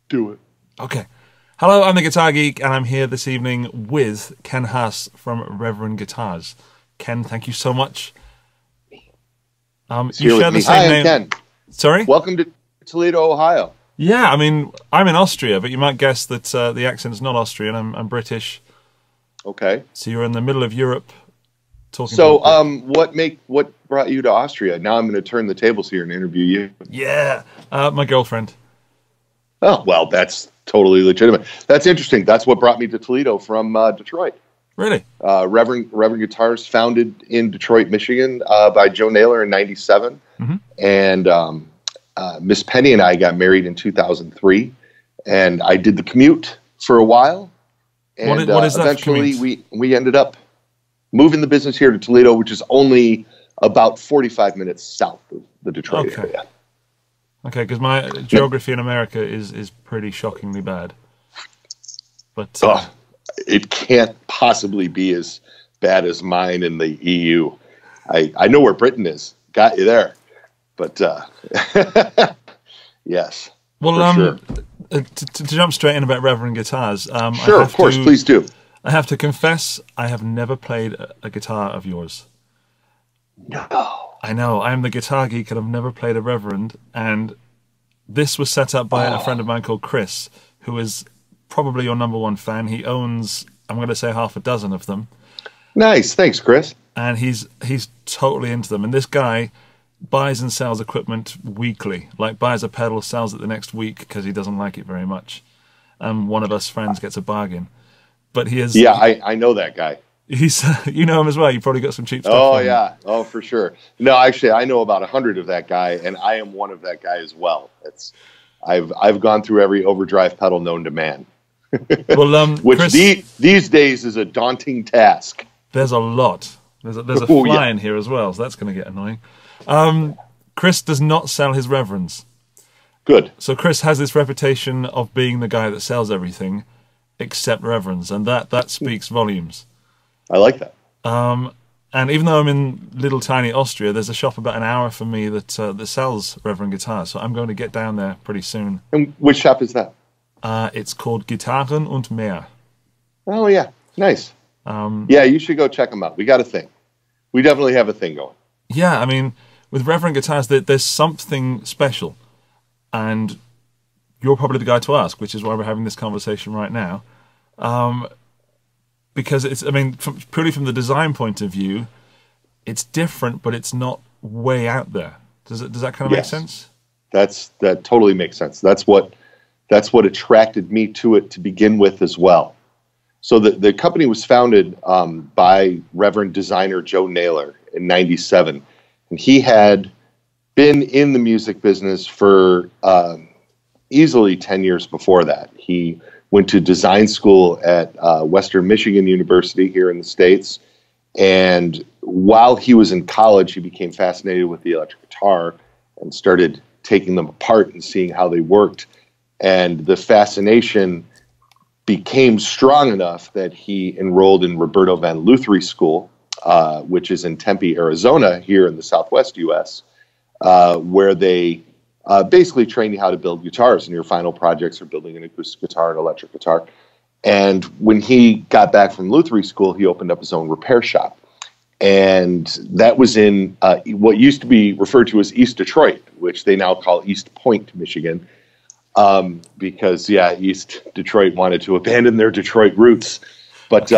Do it. Okay. Hello, I'm the Guitar Geek, and I'm here this evening with Ken Haas from Reverend Guitars. Ken, thank you so much. You share the same name. Hi, I'm Ken. Sorry? Welcome to Toledo, Ohio. Yeah, I mean, I'm in Austria, but you might guess that the accent's not Austrian. I'm British. Okay. So you're in the middle of Europe talking. So, what brought you to Austria? Now I'm going to turn the tables here and interview you. Yeah, my girlfriend. Oh, well, that's totally legitimate. That's interesting. That's what brought me to Toledo from Detroit. Really? Reverend Guitars, founded in Detroit, Michigan, by Joe Naylor in '97, and Miss Penny and I got married in 2003, and I did the commute for a while, and what is that eventually commute? we ended up moving the business here to Toledo, which is only about 45 minutes south of the Detroit area. Okay, because my geography in America is pretty shockingly bad. But it can't possibly be as bad as mine in the EU. I know where Britain is. Got you there. But yes. Well, sure. To jump straight in about Reverend Guitars, sure, of course, please do. I have to confess, I have never played a guitar of yours. No. I know, I am the Guitar Geek and I've never played a Reverend, and this was set up by a friend of mine called Chris, who is probably your #1 fan. He owns, I'm going to say, half a dozen of them. Nice, thanks, Chris. And he's totally into them. And this guy buys and sells equipment weekly, like buys a pedal, sells it the next week because he doesn't like it very much. And one of us friends gets a bargain. But he is... Yeah, I know that guy. He's, you know him as well. You probably got some cheap stuff. Oh, yeah. Oh, for sure. No, actually, I know about 100 of that guy, and I am one of that guy as well. I've gone through every overdrive pedal known to man. Well, which Chris, these days is a daunting task. There's a lot. There's a fly in here as well, so that's going to get annoying. Chris does not sell his Reverends. Good. So Chris has this reputation of being the guy that sells everything except Reverends, and that speaks volumes. I like that. And even though I'm in little tiny Austria, there's a shop about an hour from me that sells Reverend Guitars. So I'm going to get down there pretty soon. And which shop is that? It's called Gitarren und mehr. Oh, yeah. Nice. Yeah, you should go check them out. We got a thing. We definitely have a thing going. Yeah, I mean, with Reverend Guitars, there's something special. And you're probably the guy to ask, which is why we're having this conversation right now. Because it's, I mean, purely from the design point of view, it's different, but it's not way out there. Does that kind of make sense? That totally makes sense. That's what attracted me to it to begin with as well. So the company was founded by Reverend designer Joe Naylor in '97, and he had been in the music business for easily 10 years before that. He went to design school at Western Michigan University here in the States. And while he was in college, he became fascinated with the electric guitar and started taking them apart and seeing how they worked. And the fascination became strong enough that he enrolled in Roberto Van Lutheri School, which is in Tempe, Arizona, here in the Southwest U.S., where they basically train you how to build guitars, and your final projects are building an acoustic guitar and electric guitar. And when he got back from Lutheri School, he opened up his own repair shop. And that was in what used to be referred to as East Detroit, which they now call East Point, Michigan, because, East Detroit wanted to abandon their Detroit roots. But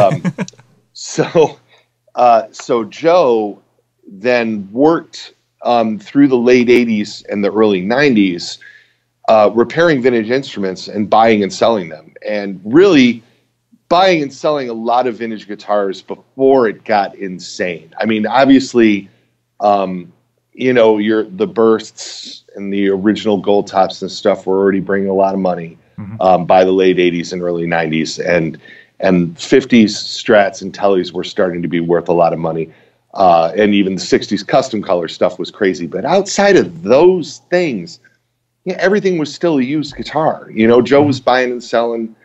so Joe then worked through the late 80s and the early 90s, repairing vintage instruments and buying and selling them, and really buying and selling a lot of vintage guitars before it got insane. I mean, obviously, the bursts and the original gold tops and stuff were already bringing a lot of money by the late 80s and early 90s, and 50s Strats and Tellys were starting to be worth a lot of money. And even the 60s custom color stuff was crazy. But outside of those things, everything was still a used guitar. Joe was buying and selling,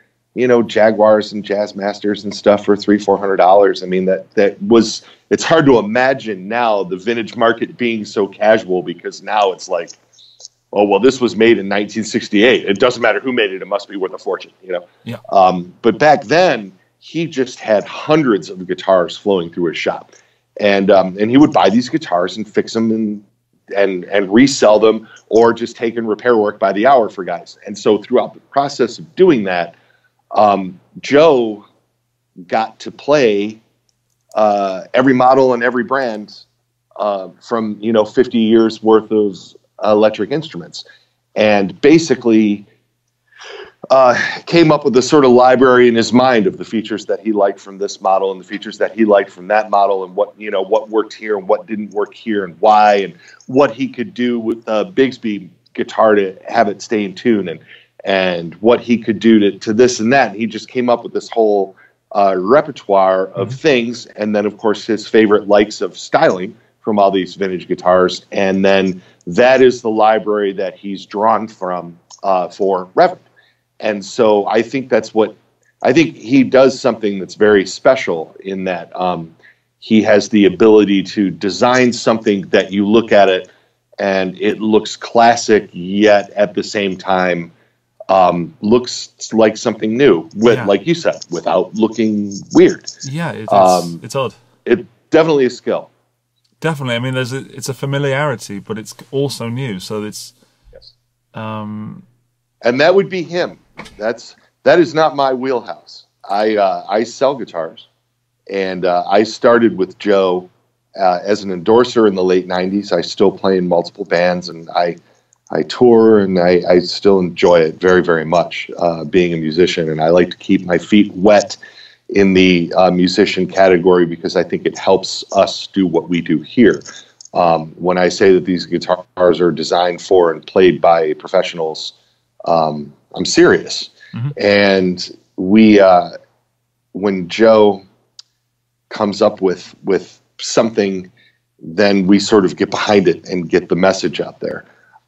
Jaguars and Jazzmasters and stuff for $300-400. I mean, it's hard to imagine now the vintage market being so casual, because now it's like, oh, well, this was made in 1968. It doesn't matter who made it. It must be worth a fortune, Yeah. But back then, he just had hundreds of guitars flowing through his shop. And he would buy these guitars and fix them and resell them, or just take in repair work by the hour for guys. And so throughout the process of doing that, Joe got to play every model and every brand from 50 years worth of electric instruments, and basically came up with a sort of library in his mind of the features that he liked from this model and the features that he liked from that model, and what worked here and what didn't work here and why, and what he could do with the Bigsby guitar to have it stay in tune, and what he could do to this and that. And he just came up with this whole repertoire of things, and then of course his favorite likes of styling from all these vintage guitars, and then that is the library that he's drawn from for Reverend. And so I think he does something that's very special in that he has the ability to design something that you look at it and it looks classic, yet at the same time looks like something new, like you said, without looking weird. Yeah, it's odd. It's definitely a skill. Definitely. I mean, it's a familiarity, but it's also new. So it's, yes. And that would be him. That is not my wheelhouse. I sell guitars, and I started with Joe as an endorser in the late '90s. I still play in multiple bands, and I tour, and I still enjoy it very, very much, being a musician. And I like to keep my feet wet in the musician category, because I think it helps us do what we do here. When I say that these guitars are designed for and played by professionals, I'm serious. Mm-hmm. And when Joe comes up with something, then we sort of get behind it and get the message out there.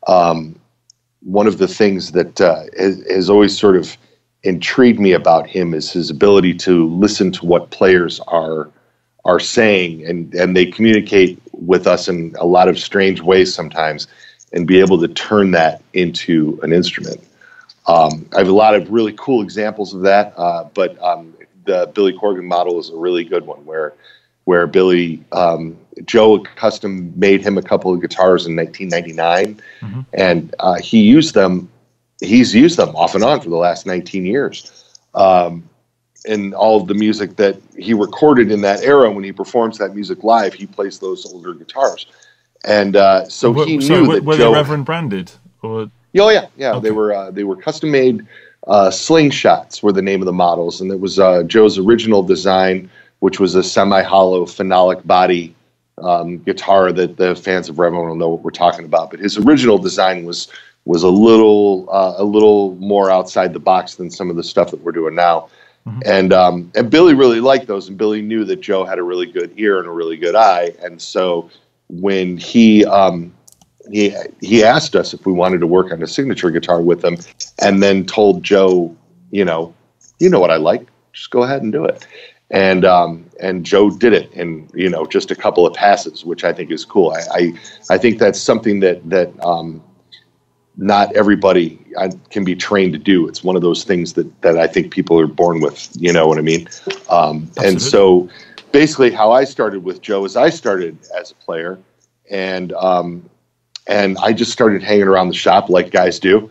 One of the things that has always sort of intrigued me about him is his ability to listen to what players are saying, and they communicate with us in a lot of strange ways sometimes, and be able to turn that into an instrument. I have a lot of really cool examples of that, but the Billy Corgan model is a really good one, where Billy, Joe custom made him a couple of guitars in 1999, mm-hmm. and he's used them off and on for the last 19 years. And all of the music that he recorded in that era, when he performs that music live, he plays those older guitars. And so he knew that were Joe... they Reverend branded? Or? Oh, yeah. Okay. They were custom-made. Slingshots were the name of the models, and it was Joe's original design, which was a semi-hollow phenolic body guitar that the fans of Reverend will know what we're talking about. But his original design was a little more outside the box than some of the stuff that we're doing now. Mm-hmm. And Billy really liked those, and Billy knew that Joe had a really good ear and a really good eye, and so when he asked us if we wanted to work on a signature guitar with him, and then told Joe, you know what I like, just go ahead and do it. And Joe did it in, just a couple of passes, which I think is cool. I think that's something that not everybody can be trained to do. It's one of those things that I think people are born with, you know what I mean? And so basically how I started with Joe is I started as a player, and I just started hanging around the shop like guys do.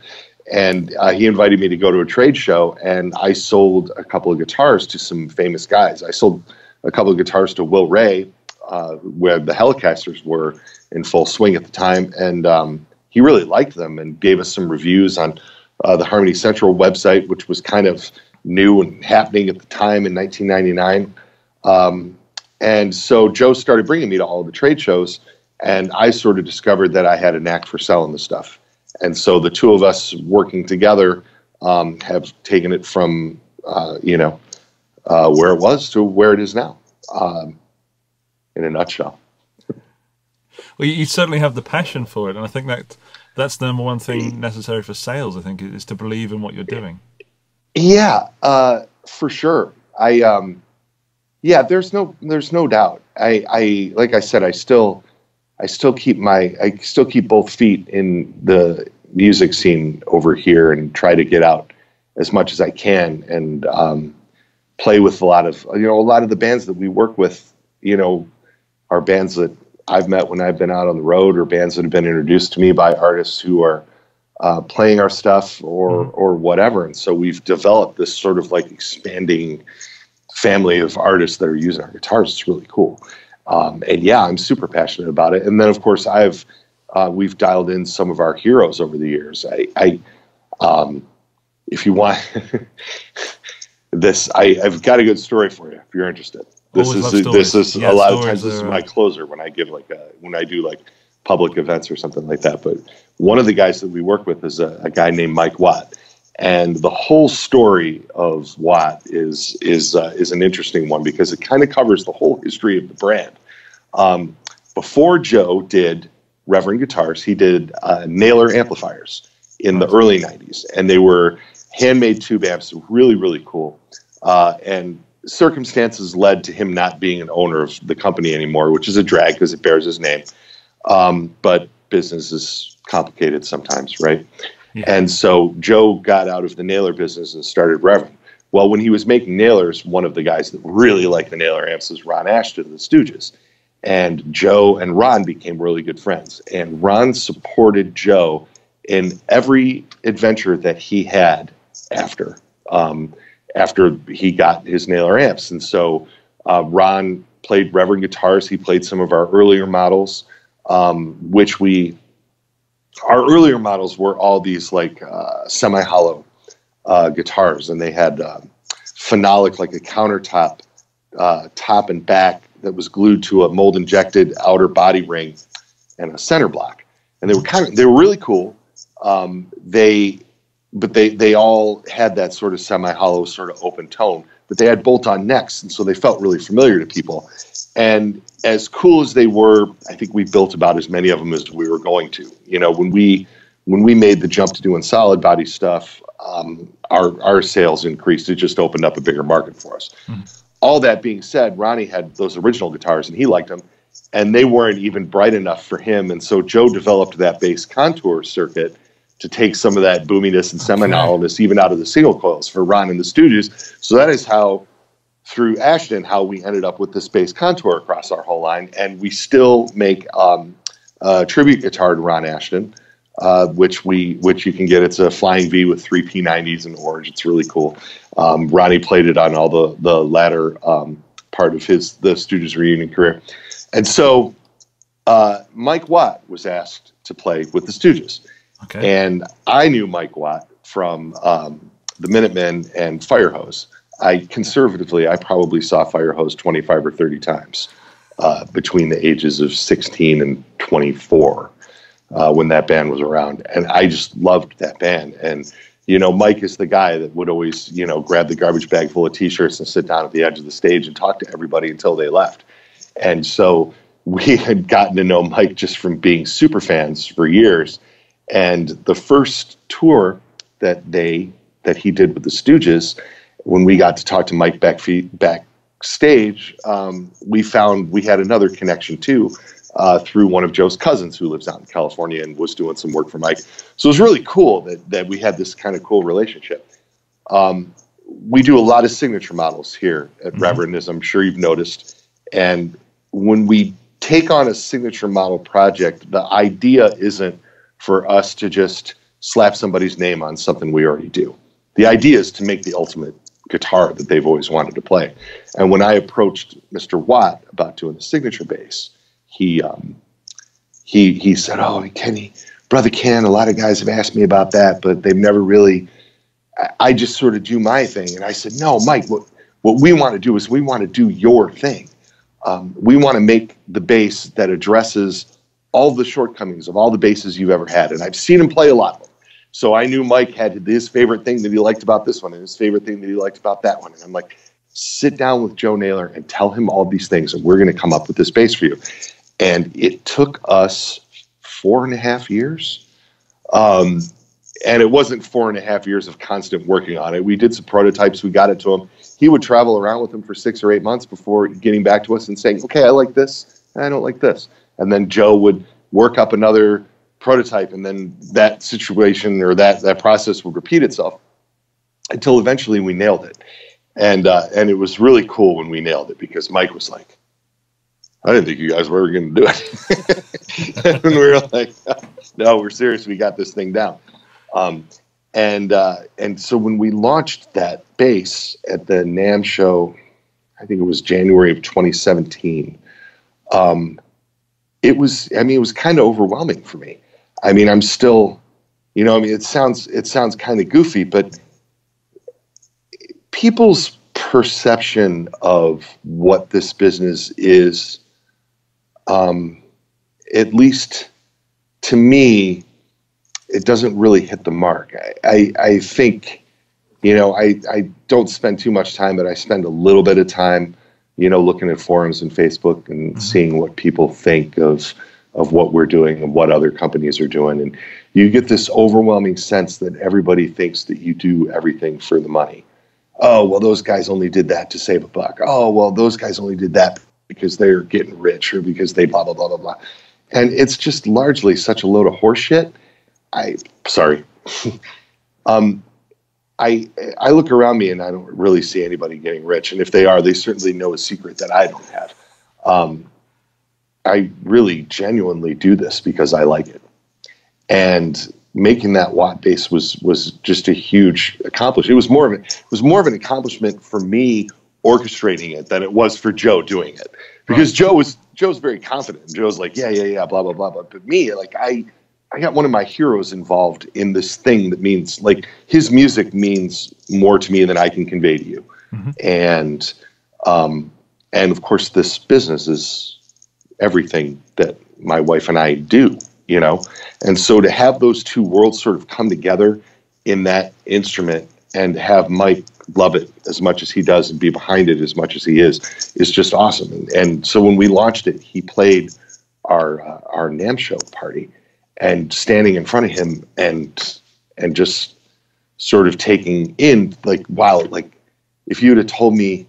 And he invited me to go to a trade show, and I sold a couple of guitars to some famous guys. I sold a couple of guitars to Will Ray, where the Helicasters were in full swing at the time, and he really liked them and gave us some reviews on the Harmony Central website, which was kind of new and happening at the time in 1999. And so Joe started bringing me to all the trade shows, and I sort of discovered that I had a knack for selling the stuff. And so the two of us working together have taken it from, where it was to where it is now, in a nutshell. Well, you certainly have the passion for it, and I think that's the number one thing necessary for sales, I think, is to believe in what you're doing. Yeah, for sure. There's no doubt. I like I said, I still keep both feet in the music scene over here and try to get out as much as I can and play with a lot of the bands that we work with, are bands that I've met when I've been out on the road, or bands that have been introduced to me by artists who are playing our stuff or whatever. And so we've developed this sort of like expanding family of artists that are using our guitars. It's really cool. And yeah, I'm super passionate about it. And then of course we've dialed in some of our heroes over the years. If you want this, I've got a good story for you if you're interested. This is a lot of times this is my closer when I give when I do like public events or something like that. But one of the guys that we work with is a guy named Mike Watt, and the whole story of Watt is an interesting one because it kind of covers the whole history of the brand. Before Joe did Reverend Guitars, he did Naylor amplifiers in the early 90s, and they were handmade tube amps, really, really cool. And circumstances led to him not being an owner of the company anymore, which is a drag because it bears his name. But business is complicated sometimes, right? Yeah. And so Joe got out of the Naylor business and started Reverend. Well, when he was making Naylors, one of the guys that really liked the Naylor amps was Ron Ashton of the Stooges. And Joe and Ron became really good friends. And Ron supported Joe in every adventure that he had after he got his Naylor amps. And so Ron played Reverend Guitars. He played some of our earlier models, our earlier models were all these like semi-hollow guitars, and they had phenolic, like a countertop top and back that was glued to a mold injected outer body ring and a center block. And they were really cool. But they all had that sort of semi-hollow, sort of open tone, but they had bolt-on necks, and so they felt really familiar to people. And as cool as they were, I think we built about as many of them as we were going to. When we made the jump to doing solid body stuff, our sales increased. It just opened up a bigger market for us. Mm-hmm. All that being said, Ronnie had those original guitars, and he liked them, and they weren't even bright enough for him. And so Joe developed that bass contour circuit to take some of that boominess and semi-hollowness even out of the single coils for Ron and the Stooges. So that is how, through Ashton, how we ended up with this bass contour across our whole line. And we still make a tribute guitar to Ron Ashton, which you can get. It's a Flying V with 3 P90s in orange. It's really cool. Ronnie played it on all the latter part of the Stooges reunion career. And so Mike Watt was asked to play with the Stooges. Okay. And I knew Mike Watt from the Minutemen and Firehose. I probably saw Firehose 25 or 30 times between the ages of 16 and 24 when that band was around. And I just loved that band. And, Mike is the guy that would always, grab the garbage bag full of T-shirts and sit down at the edge of the stage and talk to everybody until they left. And so we had gotten to know Mike just from being super fans for years. And the first tour that he did with the Stooges, when we got to talk to Mike backstage, we found we had another connection too, through one of Joe's cousins who lives out in California and was doing some work for Mike. So it was really cool that we had this kind of cool relationship. We do a lot of signature models here at Reverend, as I'm sure you've noticed. And when we take on a signature model project, the idea isn't for us to just slap somebody's name on something we already do. The idea is to make the ultimate guitar that they've always wanted to play. And when I approached Mr. Watt about doing the signature bass, he said, "Oh, Kenny, Brother Ken, a lot of guys have asked me about that, but they've never really, I just sort of do my thing." And I said, "No, Mike, what we want to do is we want to do your thing. We want to make the bass that addresses all the shortcomings of all the basses you've ever had." And I've seen him play a lot of them. So I knew Mike had his favorite thing that he liked about this one and his favorite thing that he liked about that one. And I'm like, sit down with Joe Naylor and tell him all these things, and we're going to come up with this bass for you. And it took us 4.5 years. And it wasn't 4.5 years of constant working on it. We did some prototypes. We got it to him. He would travel around with them for 6 or 8 months before getting back to us and saying, "Okay, I like this. I don't like this." And then Joe would work up another prototype, and then that situation or that process would repeat itself until eventually we nailed it. And it was really cool when we nailed it, because Mike was like, I didn't think you guys were going to do it. And we were like, no, we're serious. We got this thing down. And so when we launched that bass at the NAMM show, I think it was January of 2017, it was kind of overwhelming for me. I mean, I'm still, it sounds kind of goofy, but people's perception of what this business is, at least to me, it doesn't really hit the mark. I think, I don't spend too much time, but I spend a little bit of time, looking at forums and Facebook and seeing what people think of what we're doing and what other companies are doing. And you get this overwhelming sense that everybody thinks that you do everything for the money. Oh, well, those guys only did that to save a buck. Oh, well, those guys only did that because they're getting rich or because they blah, blah, blah, blah, blah. And it's just largely such a load of horse shit. Sorry. I look around me and I don't really see anybody getting rich. And if they are, they certainly know a secret that I don't have. I really genuinely do this because I like it. And making that Watt bass was just a huge accomplishment. It was more of an accomplishment for me orchestrating it than it was for Joe doing it. Because Joe's very confident. Joe's like, yeah, blah, blah, blah, blah. But me, like, I got one of my heroes involved in this thing that means, like, his music means more to me than I can convey to you. And of course, this business is everything that my wife and I do, and so to have those two worlds sort of come together in that instrument and have Mike love it as much as he does and be behind it as much as he is just awesome. And so when we launched it, he played our NAMM show party, and standing in front of him and just sort of taking in, like, wow, like, if you would have told me,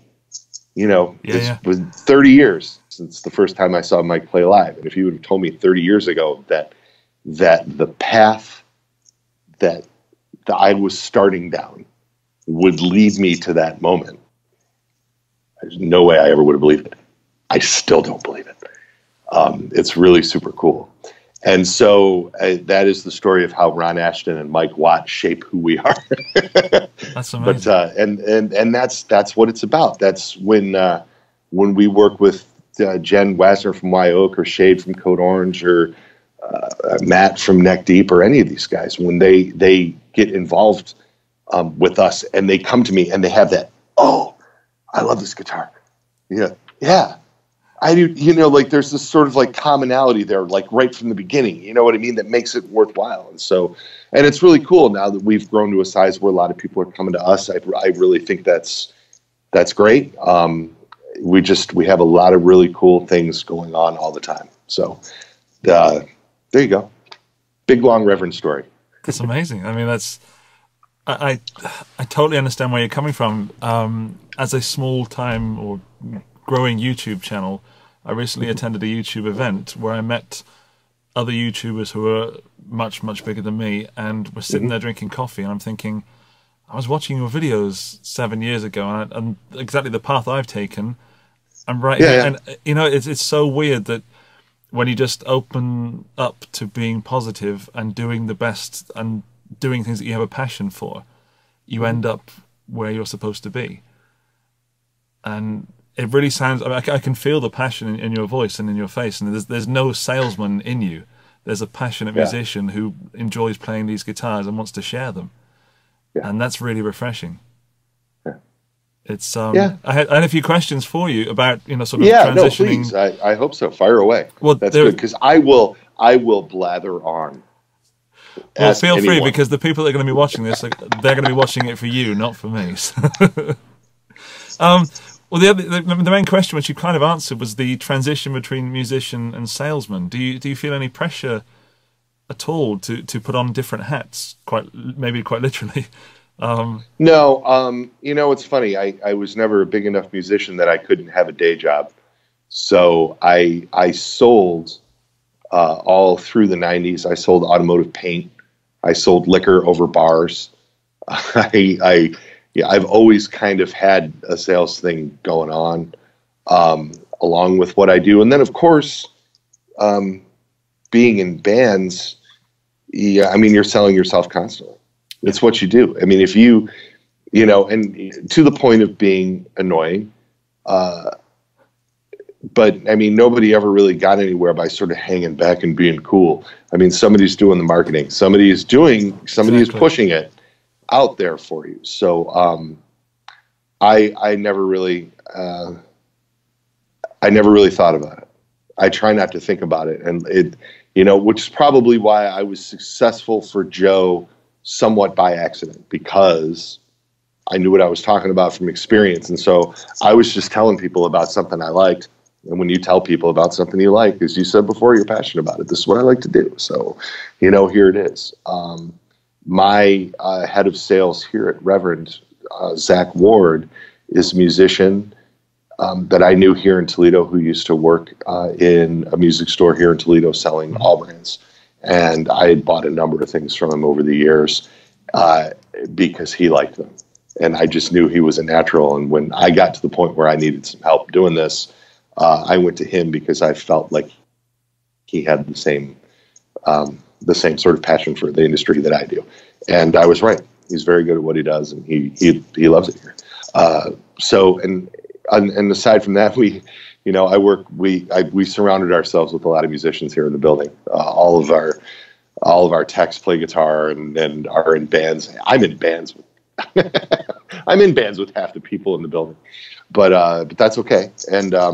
it's been 30 years since the first time I saw Mike play live, and if you would have told me 30 years ago that the path that I was starting down would lead me to that moment, there's no way I ever would have believed it. I still don't believe it. It's really super cool. And so that is the story of how Ron Ashton and Mike Watt shape who we are. That's amazing. But and that's what it's about. That's when we work with Jen Wasner from Wyoke or Shade from Code Orange or Matt from Neck Deep or any of these guys, when they get involved with us and they come to me and they have that, oh, I love this guitar. Yeah. I do, like, there's this sort of like commonality there, like right from the beginning, you know what I mean? That makes it worthwhile. And so, and it's really cool now that we've grown to a size where a lot of people are coming to us. I really think that's great. We have a lot of really cool things going on all the time. So, there you go. Big, long Reverend story. That's amazing. I mean, I totally understand where you're coming from. As a small time or growing YouTube channel, I recently attended a YouTube event where I met other YouTubers who were much, much bigger than me, and we're sitting there drinking coffee, and I'm thinking, I was watching your videos 7 years ago, and exactly the path I've taken, I'm right here. And it's so weird that when you just open up to being positive and doing the best and doing things that you have a passion for, you end up where you're supposed to be. And it really sounds, I can feel the passion in your voice and in your face, and there's no salesman in you. There's a passionate musician who enjoys playing these guitars and wants to share them. And that's really refreshing. It's I had a few questions for you about sort of transitioning. No, please. I hope so. Fire away. Well, that's good, because I will blather on. Well, feel free, because the people that are going to be watching this, they're going to be watching it for you, not for me. Well, the main question, which you kind of answered, was the transition between musician and salesman. Do you feel any pressure at all to put on different hats, maybe quite literally? No, it's funny. I was never a big enough musician that I couldn't have a day job. So I sold all through the 90s. I sold automotive paint. I sold liquor over bars. I've always kind of had a sales thing going on, along with what I do. And then, of course, being in bands, you're selling yourself constantly. It's what you do. I mean, if you and to the point of being annoying, but I mean, nobody ever really got anywhere by sort of hanging back and being cool. I mean, somebody's doing the marketing, somebody is pushing it out there for you. So, I never really thought about it. I try not to think about it. And which is probably why I was successful for Joe somewhat by accident, because I knew what I was talking about from experience. And so I was just telling people about something I liked. And when you tell people about something you like, as you said before, you're passionate about it. This is what I like to do. So, here it is. My head of sales here at Reverend, Zach Ward, is a musician that I knew here in Toledo, who used to work in a music store here in Toledo selling all brands. And I had bought a number of things from him over the years because he liked them. And I just knew he was a natural. And when I got to the point where I needed some help doing this, I went to him because I felt like he had the same sort of passion for the industry that I do. And I was right. He's very good at what he does, and he loves it here. And aside from that, we surrounded ourselves with a lot of musicians here in the building. All of our techs play guitar and are in bands. I'm in bands with half the people in the building, but that's okay. And I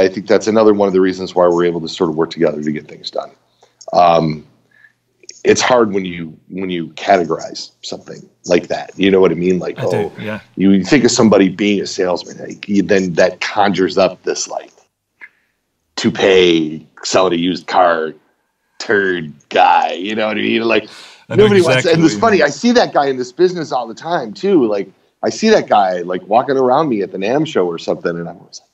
think that's another one of the reasons why we're able to sort of work together to get things done. It's hard when you categorize something like that. You know what I mean? Like, you think of somebody being a salesman, then that conjures up this like toupee, selling a used car, turd guy. You know what I mean? Like nobody wants. And it's funny. I see that guy in this business all the time too. Like I see that guy like walking around me at the NAMM show or something, and I'm always like,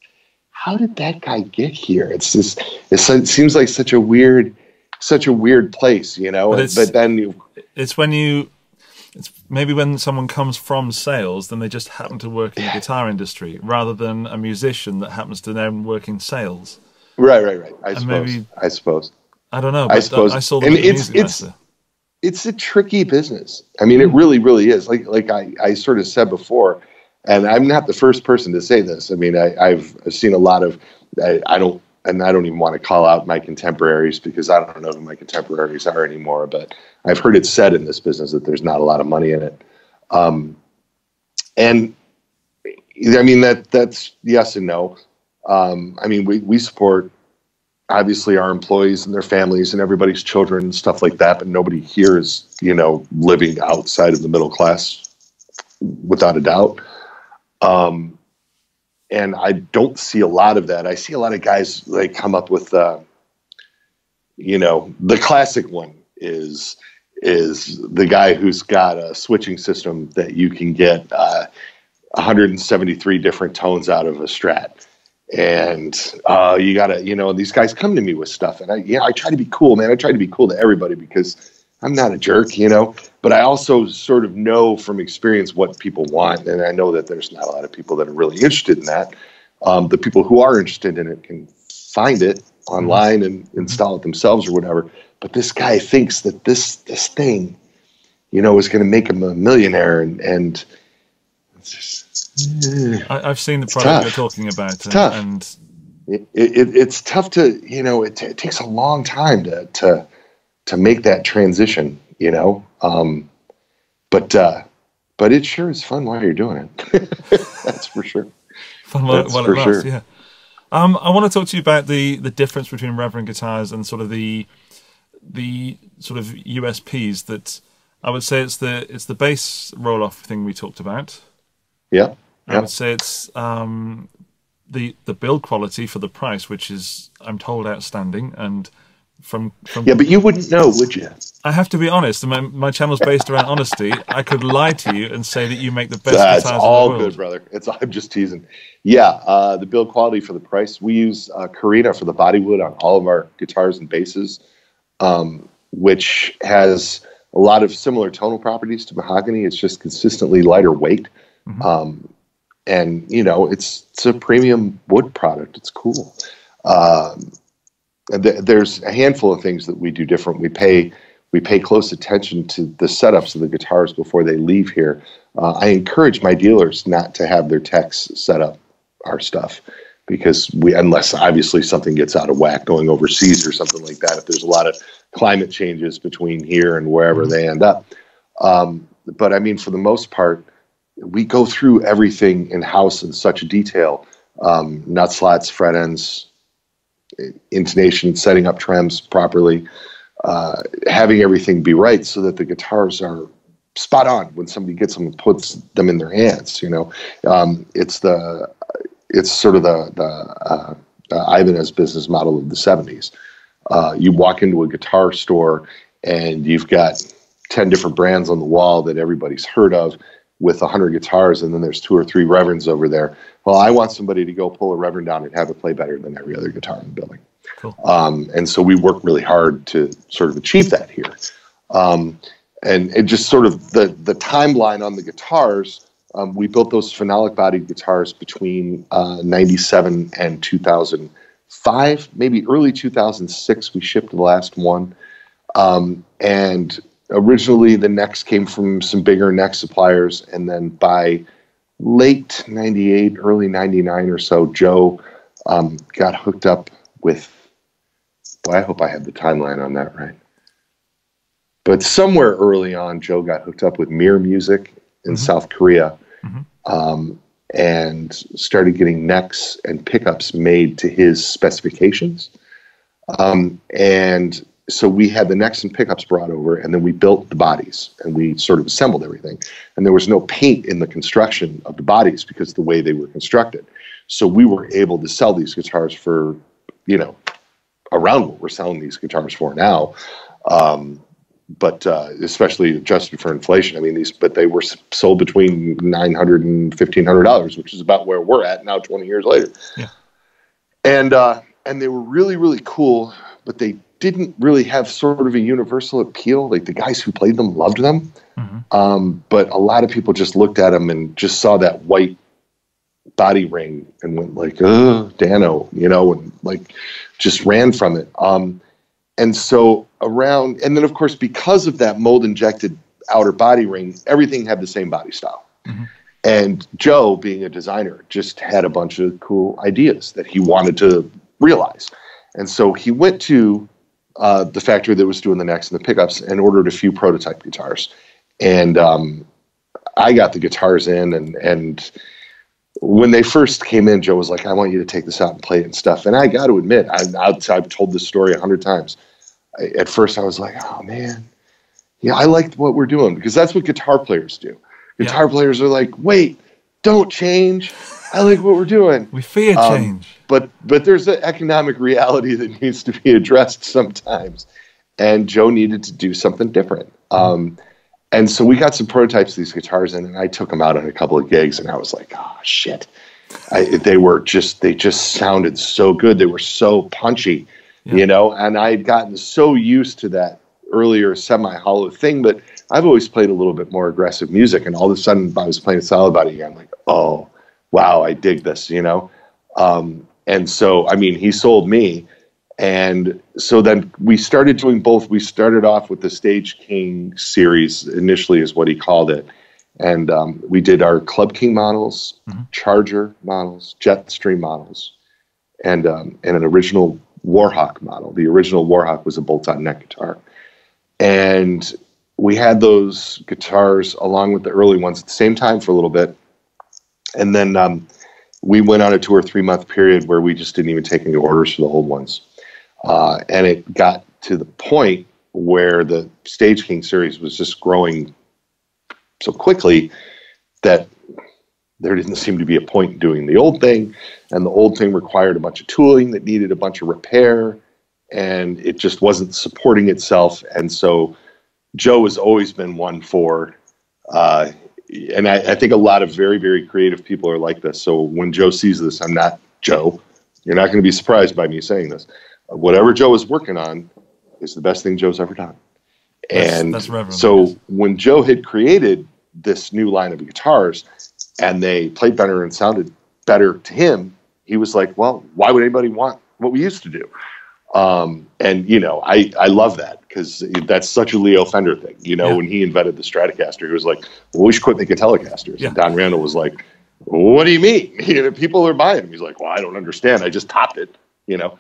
how did that guy get here? It seems like such a weird place, but then it's maybe when someone comes from sales, then they just happen to work in the guitar industry rather than a musician that happens to then work in sales. Right. I suppose. I don't know. But I suppose. I saw them it's a tricky business. I mean, it really, really is. Like I sort of said before, and I'm not the first person to say this. I mean, I've seen a lot of, I don't even want to call out my contemporaries because I don't know who my contemporaries are anymore, but I've heard it said in this business that there's not a lot of money in it. And I mean, that's yes and no. I mean, we support obviously our employees and their families and everybody's children and stuff like that, but nobody here is, living outside of the middle class without a doubt. And I don't see a lot of that. I see a lot of guys like come up with, the classic one is the guy who's got a switching system that you can get 173 different tones out of a Strat. And you gotta, these guys come to me with stuff, and I try to be cool, man. I try to be cool to everybody because I'm not a jerk, but I also sort of know from experience what people want. And I know that there's not a lot of people that are really interested in that. The people who are interested in it can find it online and install it themselves or whatever. But this guy thinks that this thing, is going to make him a millionaire. And it's just, I've seen the product you're talking about. It's tough. And it's tough to, it takes a long time to make that transition, but it sure is fun while you're doing it. That's for sure. Fun while it lasts, yeah. I want to talk to you about the difference between Reverend Guitars and sort of the sort of USPs that I would say it's the bass roll-off thing we talked about. Yeah. I would say it's the build quality for the price, which is, I'm told, outstanding, and Yeah, but you wouldn't know, would you? I have to be honest. My channel's based around honesty. I could lie to you and say that you make the best That's guitars all in the world. good, brother. I'm just teasing. Yeah, the build quality for the price. We use Carina for the bodywood on all of our guitars and basses, which has a lot of similar tonal properties to mahogany. It's just consistently lighter weight. Mm-hmm. And, you know, it's a premium wood product. It's cool. There's a handful of things that we do different. We pay close attention to the setups of the guitars before they leave here. I encourage my dealers not to have their techs set up our stuff, because unless obviously something gets out of whack going overseas or something like that, if there's a lot of climate changes between here and wherever they end up. But I mean, for the most part, we go through everything in-house in such detail, nut slots, fret ends, intonation, setting up trems properly, having everything be right so that the guitars are spot on when somebody gets them and puts them in their hands. You know, it's sort of the Ibanez business model of the 70s. You walk into a guitar store and you've got 10 different brands on the wall that everybody's heard of, with 100 guitars, and then there's 2 or 3 Reverends over there. Well, I want somebody to go pull a Reverend down and have it play better than every other guitar in the building. Cool. And so we work really hard to sort of achieve that here. And it just sort of the timeline on the guitars, we built those phenolic bodied guitars between 97 and 2005, maybe early 2006, we shipped the last one. And originally, the necks came from some bigger neck suppliers, and then by late 98, early 99 or so, Joe got hooked up with, I hope I have the timeline on that right. But somewhere early on, Joe got hooked up with Mir Music in South Korea, and started getting necks and pickups made to his specifications. And so we had the necks and pickups brought over, and then we built the bodies, and we sort of assembled everything. And there was no paint in the construction of the bodies because of the way they were constructed. So we were able to sell these guitars for, you know, around what we're selling these guitars for now. But especially adjusted for inflation. I mean, but they were sold between $900 and $1,500, which is about where we're at now, 20 years later. Yeah. And they were really, really cool, but they didn't really have sort of a universal appeal. Like, the guys who played them loved them. But a lot of people just looked at them and just saw that white body ring and went like, oh, Dano, you know, and like just ran from it. And so and then of course, because of that mold injected outer body ring, everything had the same body style. And Joe, being a designer, just had a bunch of cool ideas that he wanted to realize. And so he went to the factory that was doing the necks and the pickups and ordered a few prototype guitars. And I got the guitars in, and when they first came in, Joe was like, I want you to take this out and play it and stuff. And I got to admit, I've told this story 100 times. At first I was like, oh man, yeah, I like what we're doing, because that's what guitar players do. Guitar players are like, wait, don't change. I like what we're doing. We fear change. But there's an economic reality that needs to be addressed sometimes. And Joe needed to do something different. And so we got some prototypes of these guitars in, and I took them out on a couple of gigs, and I was like, oh shit. They just sounded so good. They were so punchy, you know, and I had gotten so used to that earlier semi-hollow thing, but I've always played a little bit more aggressive music, and all of a sudden I was playing solid body again. I'm like, oh, wow, I dig this, you know? And so, I mean, he sold me. And so then we started doing both. We started off with the Stage King series, initially is what he called it. And we did our Club King models, Charger models, Jetstream models, and an original Warhawk model. The original Warhawk was a bolt-on neck guitar. And we had those guitars along with the early ones at the same time for a little bit. And then we went on a 2 or 3 month period where we just didn't even take any orders for the old ones. And it got to the point where the Stage King series was just growing so quickly that there didn't seem to be a point in doing the old thing. And the old thing required a bunch of tooling that needed a bunch of repair. and it just wasn't supporting itself. And so Joe has always been one for, and I think a lot of very, very creative people are like this. So when Joe sees this, I'm not Joe. You're not going to be surprised by me saying this. Whatever Joe is working on is the best thing Joe's ever done. And that's Reverend, so when Joe had created this new line of guitars and they played better and sounded better to him, he was like, well, why would anybody want what we used to do? And, you know, I love that because that's such a Leo Fender thing. You know, when he invented the Stratocaster, he was like, well, we should quit making Telecasters. Yeah. And Don Randall was like, what do you mean? You know, people are buying them. He's like, well, I don't understand. I just topped it, you know.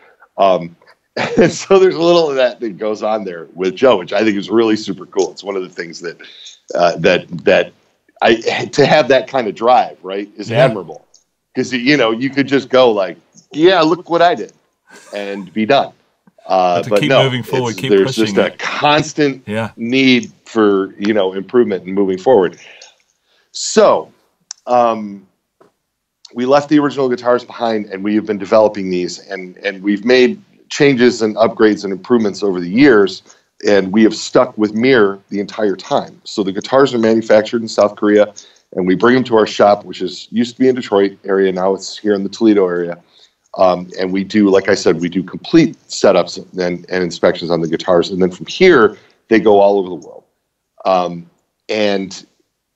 And so there's a little of that goes on there with Joe, which I think is really super cool. It's one of the things that to have that kind of drive, right, is admirable. Because, you know, you could just go like, yeah, look what I did, and be done. But keep moving forward, keep there's pushing. There's just a constant need for, you know, improvement and moving forward. So we left the original guitars behind, and we have been developing these, and we've made changes and upgrades and improvements over the years, and we have stuck with Mir the entire time. So the guitars are manufactured in South Korea, and we bring them to our shop, which used to be in Detroit area. Now it's here in the Toledo area. And we do, like I said, we do complete setups and inspections on the guitars. And then from here, they go all over the world. And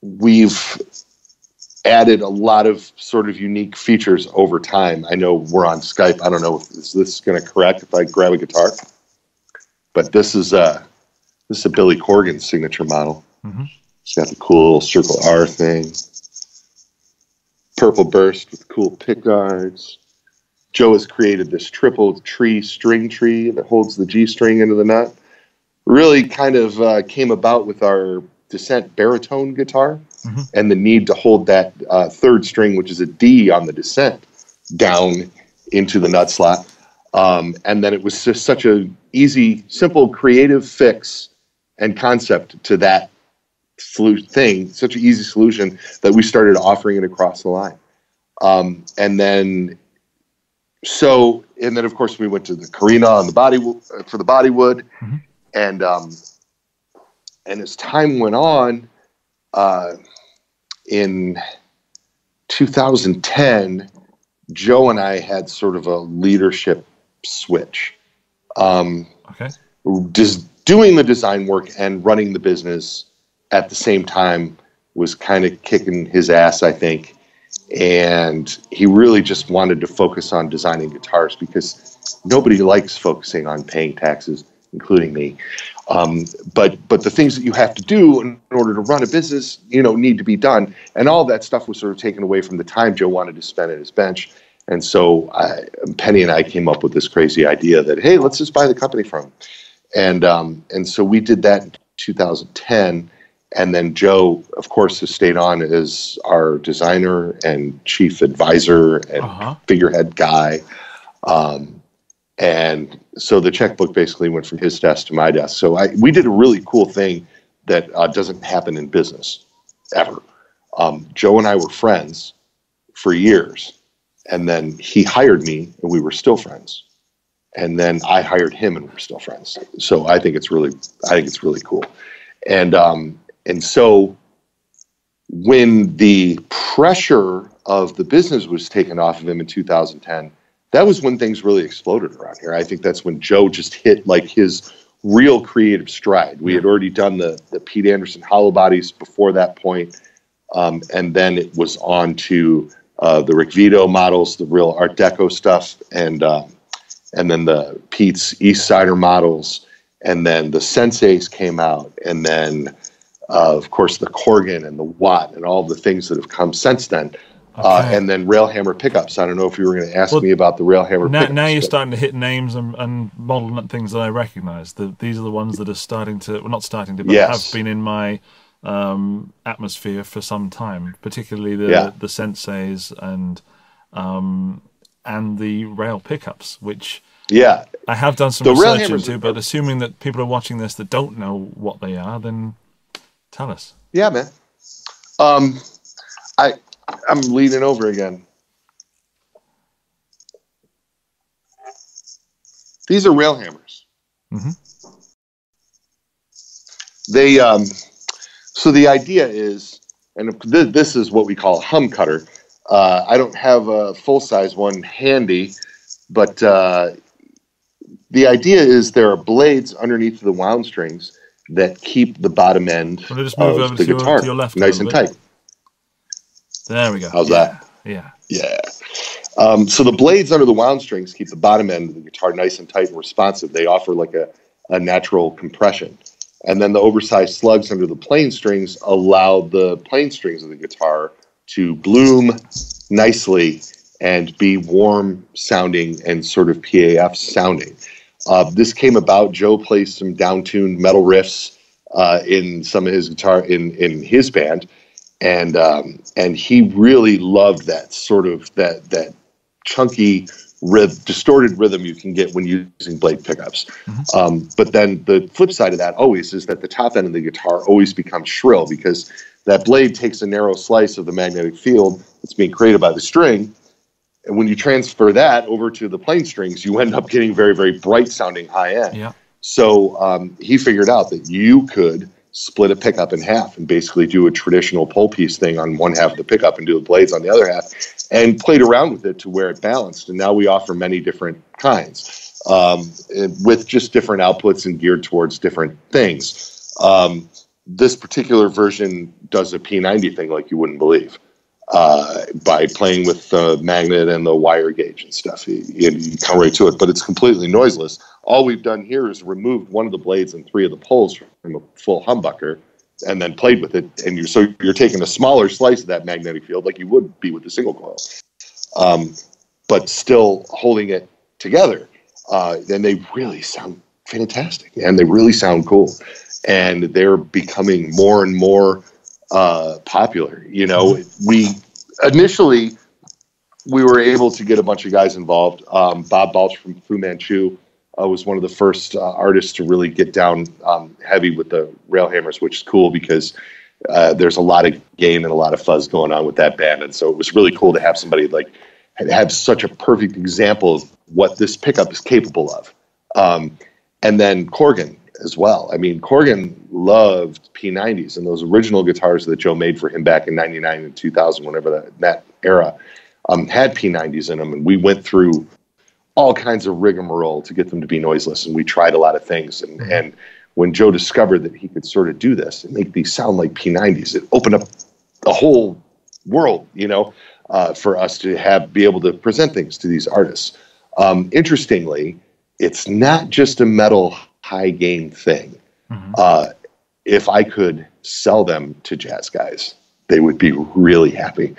we've added a lot of sort of unique features over time. I know we're on Skype. I don't know if this is going to correct if I grab a guitar. But this is a Billy Corgan signature model. Mm-hmm. It's got the cool circle R thing. Purple burst with cool pickguards. Joe has created this triple string tree that holds the G string into the nut. Really kind of came about with our Descent baritone guitar and the need to hold that third string, which is a D on the Descent, down into the nut slot. And then it was just such a easy, simple, creative fix and concept to that thing, such an easy solution that we started offering it across the line. And then of course we went to the Carina on the body for the bodywood, and as time went on, in 2010, Joe and I had sort of a leadership switch. Just doing the design work and running the business at the same time was kind of kicking his ass, I think. And he really just wanted to focus on designing guitars because nobody likes focusing on paying taxes, including me. But the things that you have to do in order to run a business, you know, need to be done. And all that stuff was sort of taken away from the time Joe wanted to spend at his bench. And so Penny and I came up with this crazy idea that, hey, let's just buy the company from him. And so we did that in 2010. And then Joe, of course, has stayed on as our designer and chief advisor and figurehead guy. And so the checkbook basically went from his desk to my desk. So we did a really cool thing that doesn't happen in business ever. Joe and I were friends for years. And then he hired me and we were still friends. And then I hired him and we're still friends. So I think it's really cool. And so when the pressure of the business was taken off of him in 2010, that was when things really exploded around here. I think that's when Joe just hit like his real creative stride. We had already done the Pete Anderson hollow bodies before that point. And then it was on to the Rick Vito models, the real Art Deco stuff, and then the Pete's East Sider models, and then the Senseis came out, and then of course the Corgan and the Watt and all the things that have come since then. And then Railhammer pickups. I don't know if you were going to ask me about the Railhammer pickups. Now you're starting to hit names and model things that I recognize. These are the ones that are starting to, well, not starting to, but have been in my atmosphere for some time, particularly the Senseis and the rail pickups, which I have done some research into, but assuming that people are watching this that don't know what they are, then tell us. Yeah, man. I'm leaning over again. These are rail hammers. Mm-hmm. They so the idea is, and this is what we call a hum cutter. I don't have a full-size one handy, but the idea is there are blades underneath the wound strings that keep the bottom end Well, just move of over the to guitar your left nice and tight. There we go. How's that? Yeah. Yeah. So the blades under the wound strings keep the bottom end of the guitar nice and tight and responsive. They offer like a natural compression. And then the oversized slugs under the plain strings allow the plain strings of the guitar to bloom nicely and be warm sounding and sort of PAF sounding. This came about. Joe plays some down-tuned metal riffs in some of his guitar in his band, and he really loved that sort of that chunky distorted rhythm you can get when using blade pickups. Mm-hmm. But then the flip side of that always is that the top end of the guitar always becomes shrill because that blade takes a narrow slice of the magnetic field that's being created by the string. And when you transfer that over to the plain strings, you end up getting very, very bright sounding high end. Yeah. So he figured out that you could split a pickup in half and basically do a traditional pole piece thing on one half of the pickup and do the blades on the other half, and played around with it to where it balanced. And now we offer many different kinds with just different outputs and geared towards different things. This particular version does a P90 thing like you wouldn't believe. By playing with the magnet and the wire gauge and stuff. You come right to it, but it's completely noiseless. All we've done here is removed one of the blades and three of the poles from a full humbucker and then played with it. And you're taking a smaller slice of that magnetic field like you would be with a single coil, but still holding it together. And they really sound fantastic, and they really sound cool. And they're becoming more and more popular. You know, we were able to get a bunch of guys involved. Bob Balch from Fu Manchu was one of the first artists to really get down heavy with the rail hammers, which is cool because there's a lot of gain and a lot of fuzz going on with that band. And so it was really cool to have somebody like have such a perfect example of what this pickup is capable of. And then Corgan as well. I mean, Corgan loved P90s, and those original guitars that Joe made for him back in 99 and 2000, whenever that era, had P90s in them. And we went through all kinds of rigmarole to get them to be noiseless, and we tried a lot of things. And when Joe discovered that he could sort of do this and make these sound like P90s, it opened up the whole world, you know, for us to be able to present things to these artists. Interestingly, it's not just a metal high gain thing. Mm-hmm. If I could sell them to jazz guys, they would be really happy.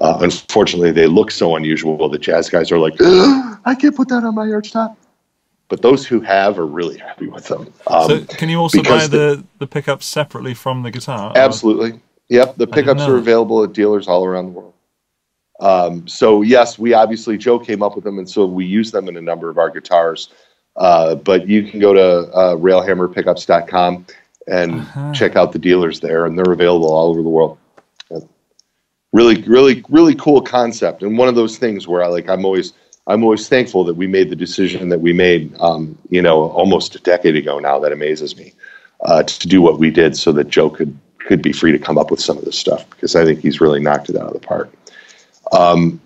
Unfortunately, they look so unusual that jazz guys are like, I can't put that on my arch top. But those who have are really happy with them. So can you also buy the pickups separately from the guitar? Absolutely. Yep. The pickups are available at dealers all around the world. So yes, Joe came up with them, and so we use them in a number of our guitars. But you can go to railhammerpickups.com and check out the dealers there, and they're available all over the world. Really, really, really cool concept, and one of those things where I'm always thankful that we made the decision that we made, almost a decade ago now. That amazes me to do what we did, so that Joe could be free to come up with some of this stuff, because I think he's really knocked it out of the park. And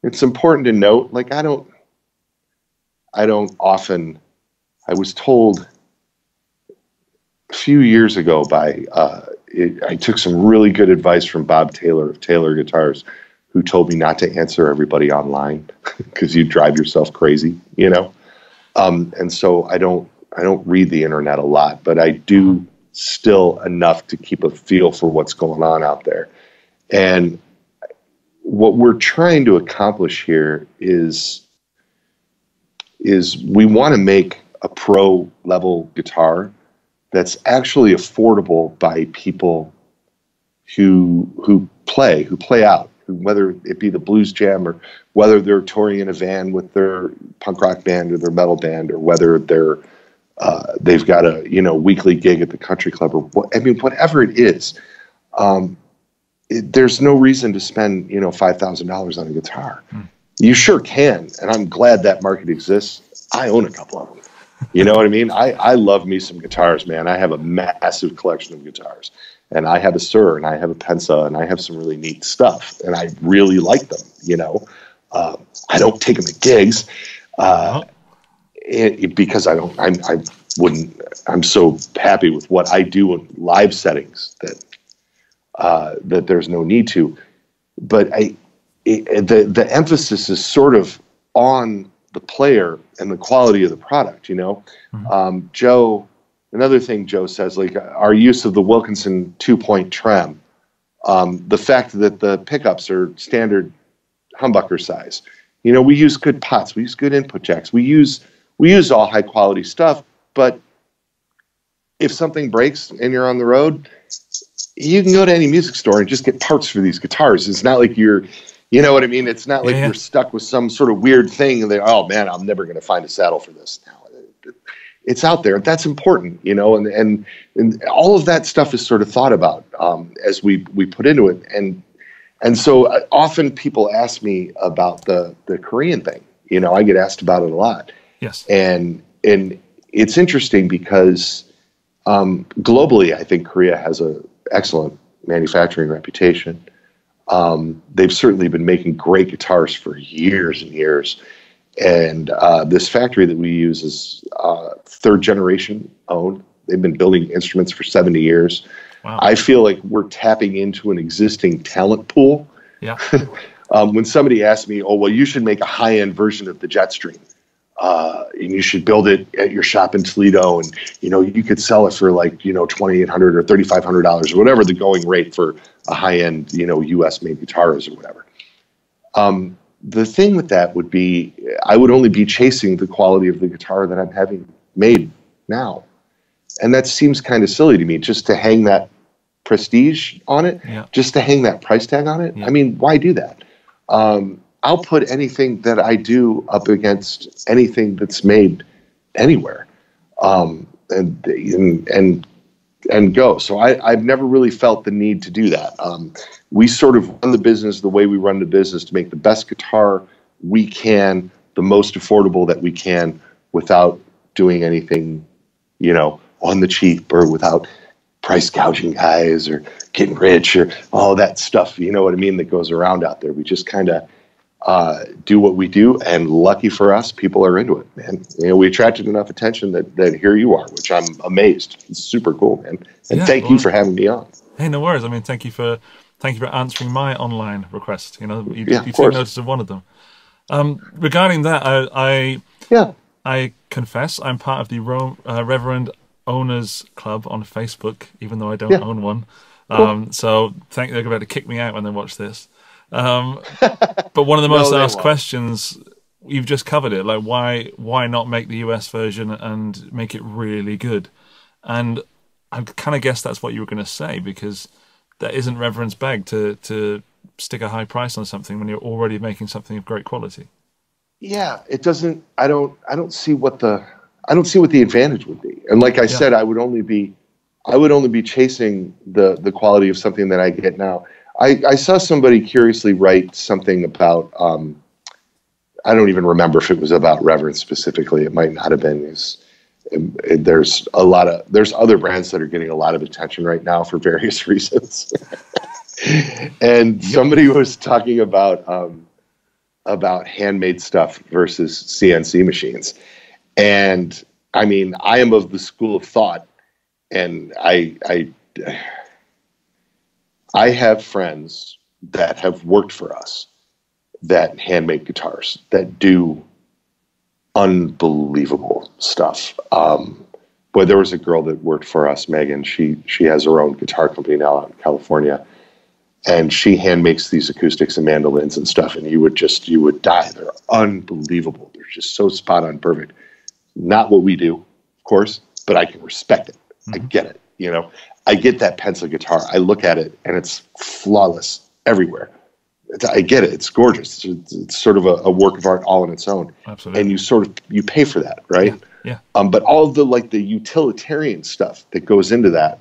it's important to note, like, I don't often. I was told a few years ago I took some really good advice from Bob Taylor of Taylor Guitars, who told me not to answer everybody online because you drive yourself crazy, you know? And so I don't read the internet a lot, but I do still enough to keep a feel for what's going on out there. And what we're trying to accomplish here is we want to make a pro level guitar that's actually affordable by people who play out, whether it be the blues jam or whether they're touring in a van with their punk rock band or their metal band, or whether they've got a weekly gig at the country club, or whatever it is. There's no reason to spend $5,000 on a guitar. You sure can, and I'm glad that market exists. I own a couple of them. You know what I mean? I love me some guitars, man. I have a massive collection of guitars, and I have a Sur, and I have a Pensa, and I have some really neat stuff, and I really like them. You know, I don't take them to gigs because I don't. I wouldn't. I'm so happy with what I do in live settings that there's no need to. But the emphasis is sort of on the player and the quality of the product, you know. Joe, another thing Joe says, like our use of the Wilkinson 2-point trem, the fact that the pickups are standard humbucker size, you know, we use good pots, we use good input jacks, we use all high quality stuff. But if something breaks and you're on the road, you can go to any music store and just get parts for these guitars. It's not like you know what I mean? It's not like you're stuck with some sort of weird thing and oh man, I'm never going to find a saddle for this now. It's out there. That's important, you know, and all of that stuff is sort of thought about as we put into it. And so often people ask me about the Korean thing. You know, I get asked about it a lot. Yes. And it's interesting because globally, I think Korea has an excellent manufacturing reputation. They've certainly been making great guitars for years and years. And this factory that we use is third generation owned. They've been building instruments for 70 years. Wow. I feel like we're tapping into an existing talent pool. Yeah. When somebody asks me, oh, well, you should make a high-end version of the Jetstream. And you should build it at your shop in Toledo. And, you know, you could sell it for like, you know, $2,800 or $3,500 or whatever the going rate for a high-end, you know, US made guitar is or whatever. The thing with that would be, I would only be chasing the quality of the guitar that I'm having made now. And that seems kind of silly to me, just to hang that prestige on it, just to hang that price tag on it. I mean, why do that? I'll put anything that I do up against anything that's made anywhere, and go. So I've never really felt the need to do that. We sort of run the business the way we run the business to make the best guitar we can, the most affordable that we can, without doing anything, you know, on the cheap or without price gouging guys or getting rich or all that stuff. You know what I mean? That goes around out there. We just kind of do what we do, and lucky for us, people are into it, man. You know, we attracted enough attention that here you are, which I'm amazed. It's super cool, man. And thank you for having me on. Hey, no worries. I mean, thank you for answering my online request. You know, you took notice of one of them. Regarding that, I confess I'm part of the Reverend Owners Club on Facebook, even though I don't own one. Cool. So they're about to kick me out when they watch this. But one of the most asked questions, you've just covered it, like why not make the US version and make it really good? And I kind of guessed that's what you were going to say, because that isn't Reverend's bag to stick a high price on something when you're already making something of great quality. Yeah, it doesn't. I don't see what the advantage would be. And like I said, I would only be chasing the quality of something that I get now. I saw somebody curiously write something about, I don't even remember if it was about Reverend specifically. It might not have been. There's other brands that are getting a lot of attention right now for various reasons. And somebody was talking about handmade stuff versus CNC machines. And I mean, I am of the school of thought, and I have friends that have worked for us that handmade guitars that do unbelievable stuff. Boy, there was a girl that worked for us, Megan. She has her own guitar company now out in California, and she hand makes these acoustics and mandolins and stuff, and you would die. They're unbelievable. They're just so spot on perfect. Not what we do, of course, but I can respect it. Mm-hmm. I get it. You know, I get that pencil guitar. I look at it and it's flawless everywhere. I get it. It's gorgeous. It's sort of a work of art all on its own. Absolutely. And you pay for that, right? Yeah. But all of the utilitarian stuff that goes into that,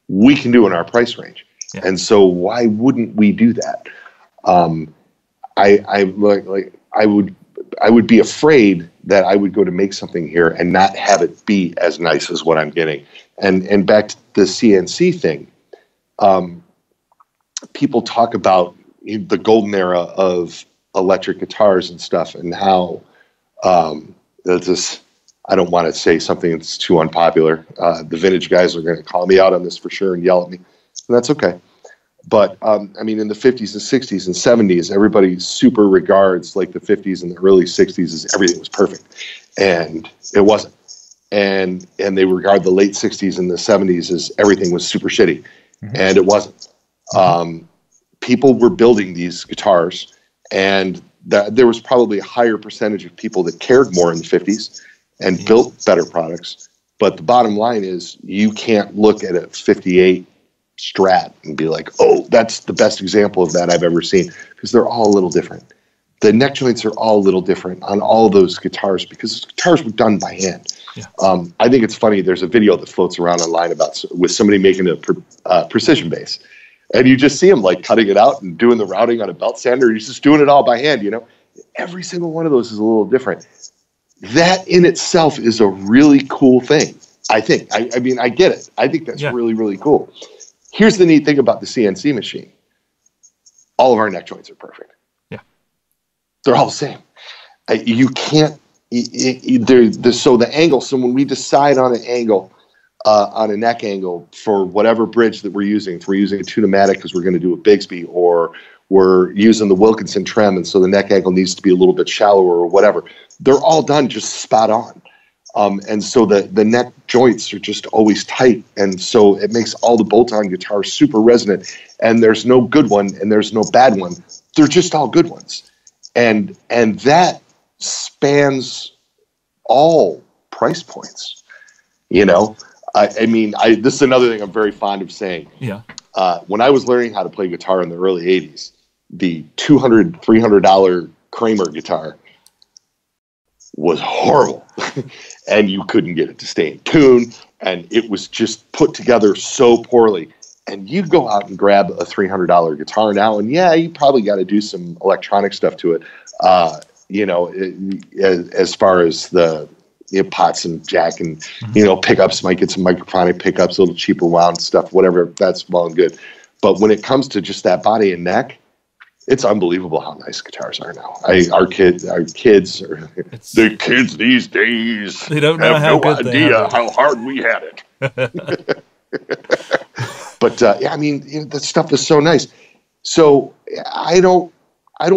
we can do in our price range. Yeah. And so why wouldn't we do that? I would be afraid that I would go to make something here and not have it be as nice as what I'm getting. And back to the CNC thing, people talk about the golden era of electric guitars and stuff, and how this. I don't want to say something that's too unpopular. The vintage guys are going to call me out on this for sure and yell at me, and that's okay. But I mean, in the 50s and 60s and 70s, everybody super regards like the 50s and the early 60s as everything was perfect, and it wasn't. And they regard the late 60s and the 70s as everything was super shitty, and it wasn't. People were building these guitars, and there was probably a higher percentage of people that cared more in the 50s and built better products. But the bottom line is, you can't look at a 58 Strat and be like, oh, that's the best example of that I've ever seen, because they're all a little different. The neck joints are all a little different on all those guitars, because guitars were done by hand. Yeah. I think it's funny. There's a video that floats around online with somebody making a precision bass, and you just see him like cutting it out and doing the routing on a belt sander. He's just doing it all by hand. Every single one of those is a little different. That in itself is a really cool thing, I think. I mean, I get it. I think that's really, really cool. Here's the neat thing about the CNC machine. All of our neck joints are perfect. Yeah. They're all the same. You can't, so the angle, so when we decide on an angle, on a neck angle for whatever bridge that we're using, if we're using a Tune-O-Matic because we're going to do a Bigsby, or we're using the Wilkinson trem, and so the neck angle needs to be a little bit shallower or whatever, they're all done just spot on. And so the neck joints are just always tight. And so it makes all the bolt-on guitars super resonant. And there's no good one and there's no bad one. They're just all good ones. And that spans all price points. I mean, this is another thing I'm very fond of saying. Yeah. When I was learning how to play guitar in the early 80s, the $200, $300 Kramer guitar was horrible. And you couldn't get it to stay in tune, and it was just put together so poorly. And you go out and grab a $300 guitar now, and you probably got to do some electronic stuff to it. As far as the pots and jack and pickups, might get some microphonic pickups, a little cheaper wound stuff, whatever. That's well and good. But when it comes to just that body and neck, it's unbelievable how nice guitars are now. The kids these days, they don't know have no idea how hard we had it. But I mean, that stuff is so nice. So I don't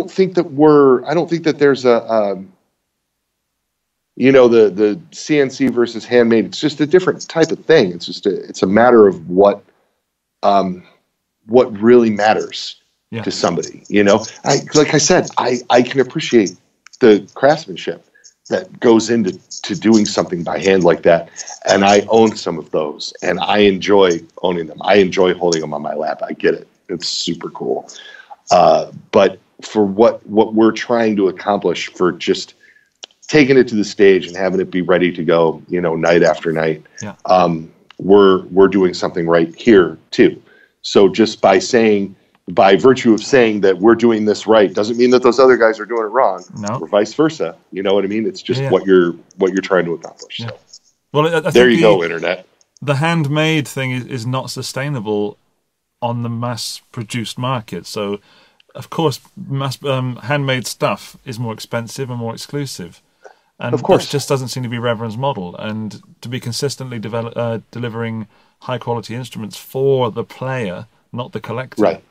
think that there's a the CNC versus handmade. It's just a different type of thing. It's a matter of what really matters. Yeah. To somebody, like I said, I can appreciate the craftsmanship that goes into doing something by hand like that. And I own some of those, and I enjoy owning them. I enjoy holding them on my lap. I get it. It's super cool. But for what we're trying to accomplish, for just taking it to the stage and having it be ready to go, night after night, we're doing something right here too. So just by virtue of saying that we're doing this right doesn't mean that those other guys are doing it wrong, or vice versa. You know what I mean? It's just what you're trying to accomplish. Yeah. So. Well, I there you go, Internet. The handmade thing is not sustainable on the mass-produced market. So, of course, handmade stuff is more expensive and more exclusive. And of course, that just doesn't seem to be Reverend's model. And to be consistently delivering high-quality instruments for the player, not the collector. Right.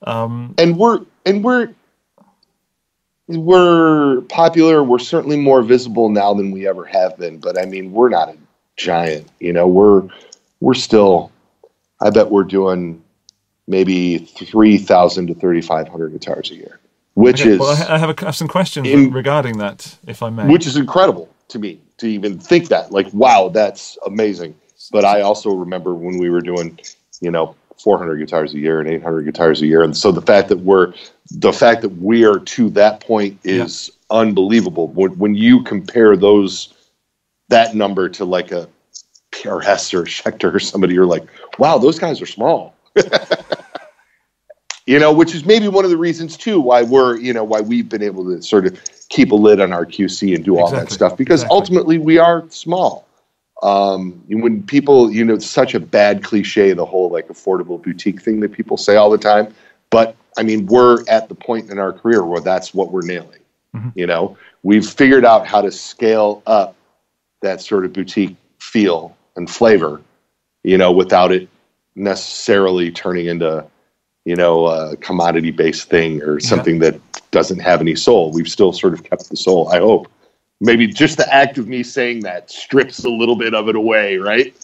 And we're popular. We're certainly more visible now than we ever have been. But I mean, we're not a giant. We're still. I bet we're doing maybe 3,000 to 3,500 guitars a year, which is. Well, I have some questions regarding that, if I may. Which is incredible to me to even think that. Like, wow, that's amazing. But I also remember when we were doing, 400 guitars a year and 800 guitars a year. And so the fact that we are to that point is unbelievable. When you compare that number to like a PR Hess or Schecter or somebody, you're like, wow, those guys are small. which is maybe one of the reasons too why why we've been able to sort of keep a lid on our QC and do all that stuff, because ultimately we are small. When people, it's such a bad cliche, the whole like affordable boutique thing that people say all the time. But I mean, we're at the point in our career where that's what we're nailing. Mm-hmm. We've figured out how to scale up that sort of boutique feel and flavor, without it necessarily turning into, a commodity-based thing or something that doesn't have any soul. We've still sort of kept the soul, I hope. Maybe just the act of me saying that strips a little bit of it away, right?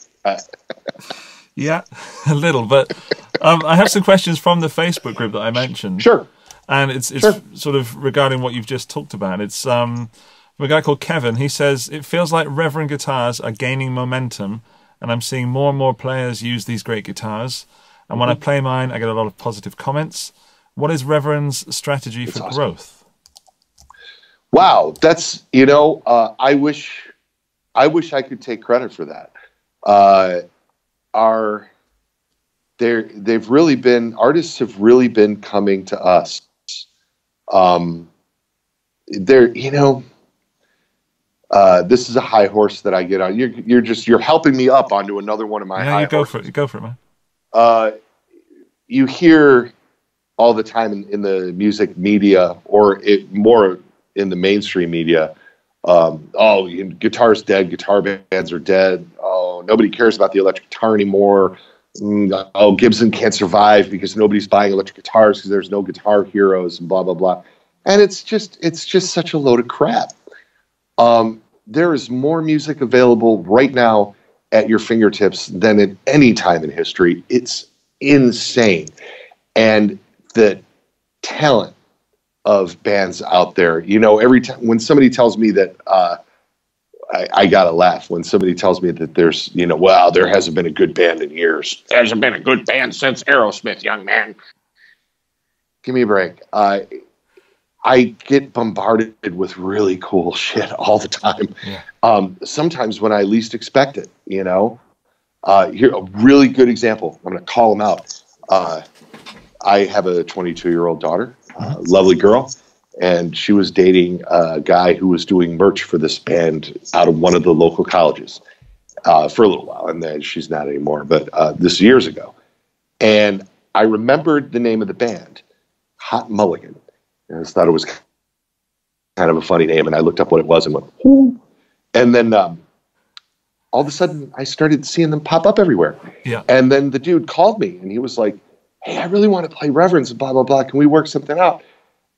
Yeah, a little. But I have some questions from the Facebook group that I mentioned. Sure. And it's sort of regarding what you've just talked about. It's from a guy called Kevin. He says, it feels like Reverend Guitars are gaining momentum, and I'm seeing more and more players use these great guitars. And when I play mine, I get a lot of positive comments. What is Reverend's strategy for growth? Wow, that's, I wish I could take credit for that. They've really been, artists have really been coming to us. This is a high horse that I get on. You're helping me up onto another one of my high horses. You go for it, man. You hear all the time in the music media, or more in the mainstream media, guitar's dead, guitar bands are dead. Oh, nobody cares about the electric guitar anymore. Oh, Gibson can't survive because nobody's buying electric guitars because there's no guitar heroes and blah, blah, blah. And it's just such a load of crap. There is more music available right now at your fingertips than at any time in history. It's insane. And the talent of bands out there, every time when somebody tells me that, I gotta laugh when somebody tells me that there's, there hasn't been a good band in years. There hasn't been a good band since Aerosmith, young man. Give me a break. I get bombarded with really cool shit all the time. Yeah. Sometimes when I least expect it, here, a really good example. I'm going to call him out. I have a 22-year-old daughter, lovely girl, and she was dating a guy who was doing merch for this band out of one of the local colleges for a little while, and then she's not anymore, but this is years ago. And I remembered the name of the band, Hot Mulligan. I just thought it was kind of a funny name, and I looked up what it was and went, whoo. And then all of a sudden, I started seeing them pop up everywhere. Yeah. And then the dude called me, and he was like, hey, I really want to play Reverends and blah, blah, blah. Can we work something out?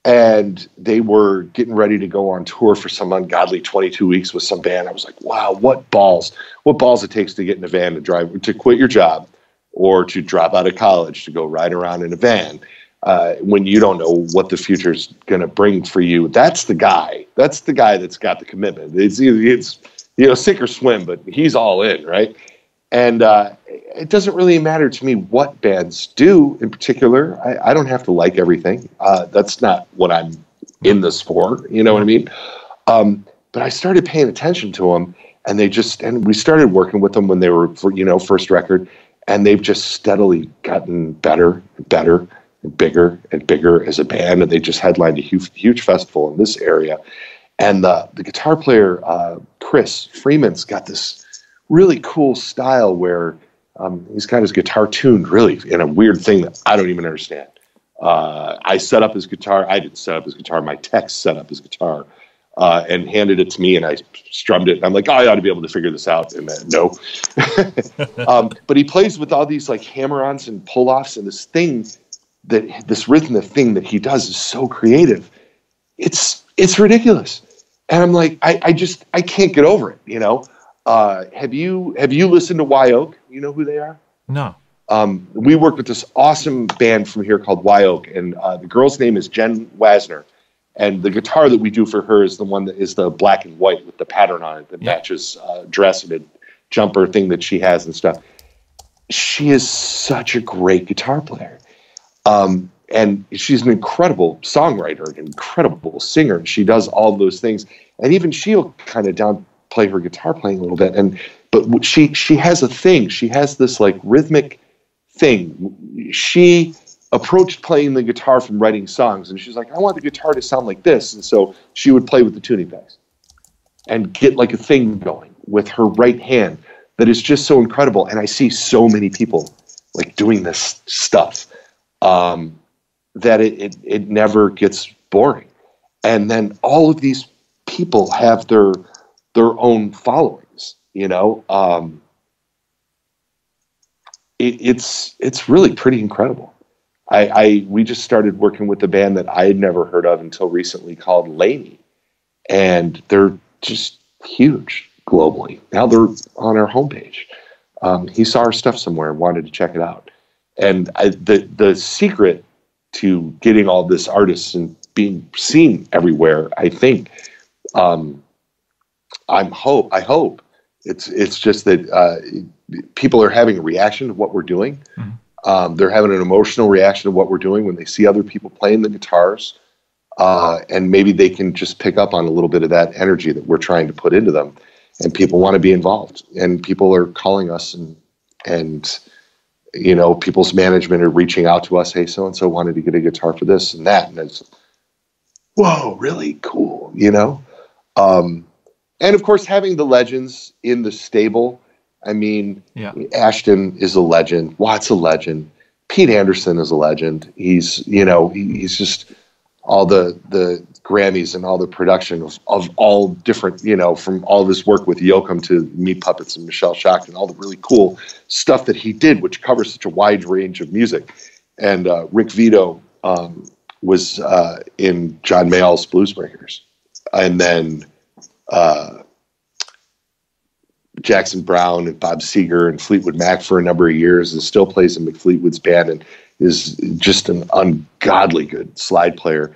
And they were getting ready to go on tour for some ungodly 22 weeks with some band. I was like, wow, what balls it takes to get in a van to quit your job or to drop out of college to go ride around in a van. When you don't know what the future's going to bring for you. That's the guy that's got the commitment. It's sink or swim, but he's all in, right? And it doesn't really matter to me what bands do in particular. I don't have to like everything. That's not what I'm in this for, you know what I mean? But I started paying attention to them, and we started working with them when they were, first record, and they've just steadily gotten better and better and bigger and bigger as a band, and they just headlined a huge festival in this area. And the guitar player, Chris Freeman's got this really cool style where he's got his guitar tuned really in a weird thing that I don't even understand. I set up his guitar. I didn't set up his guitar. My tech set up his guitar and handed it to me, and I strummed it. And I'm like, I ought to be able to figure this out. And no. But he plays with all these like hammer-ons and pull-offs, and this rhythmic thing that he does is so creative. It's ridiculous. And I'm like, I can't get over it, Have you listened to Y Oak? You know who they are? No. We work with this awesome band from here called Y Oak, and the girl's name is Jen Wasner. And the guitar that we do for her is the one that is the black and white with the pattern on it that matches dress and a jumper thing that she has and stuff. She is such a great guitar player. And she's an incredible songwriter, an incredible singer. And she does all those things. And even she'll kind of downplay her guitar playing a little bit. But she has a thing. She has this like rhythmic thing. She approached playing the guitar from writing songs, and she's like, I want the guitar to sound like this. And so she would play with the tuning pegs and get like a thing going with her right hand that is just so incredible. And I see so many people like doing this stuff that it never gets boring. And then all of these people have their own followings, you know. It's really pretty incredible. We just started working with a band that I had never heard of until recently called Laney, and they're just huge globally. Now they're on our homepage. He saw our stuff somewhere and wanted to check it out. And the secret to getting all this artists and being seen everywhere, I think, I hope it's just that people are having a reaction to what we're doing. Mm-hmm. They're having an emotional reaction to what we're doing when they see other people playing the guitars, and maybe they can just pick up on a little bit of that energy that we're trying to put into them, and people want to be involved, and people are calling us, and you know, people's management are reaching out to us. Hey, so-and-so wanted to get a guitar for this and that. And it's, whoa, really cool, you know? And of course, having the legends in the stable. I mean, Ashton is a legend. Watt's a legend. Pete Anderson is a legend. He's, you know, he's just all the Grammys and all the production of all different, you know, from all of his work with Yoakum to Meat Puppets and Michelle Shocked and all the really cool stuff that he did, which covers such a wide range of music. And Rick Vito was in John Mayall's Blues Breakers. And then Jackson Browne and Bob Seger and Fleetwood Mac for a number of years, and still plays in McFleetwood's band and is just an ungodly good slide player.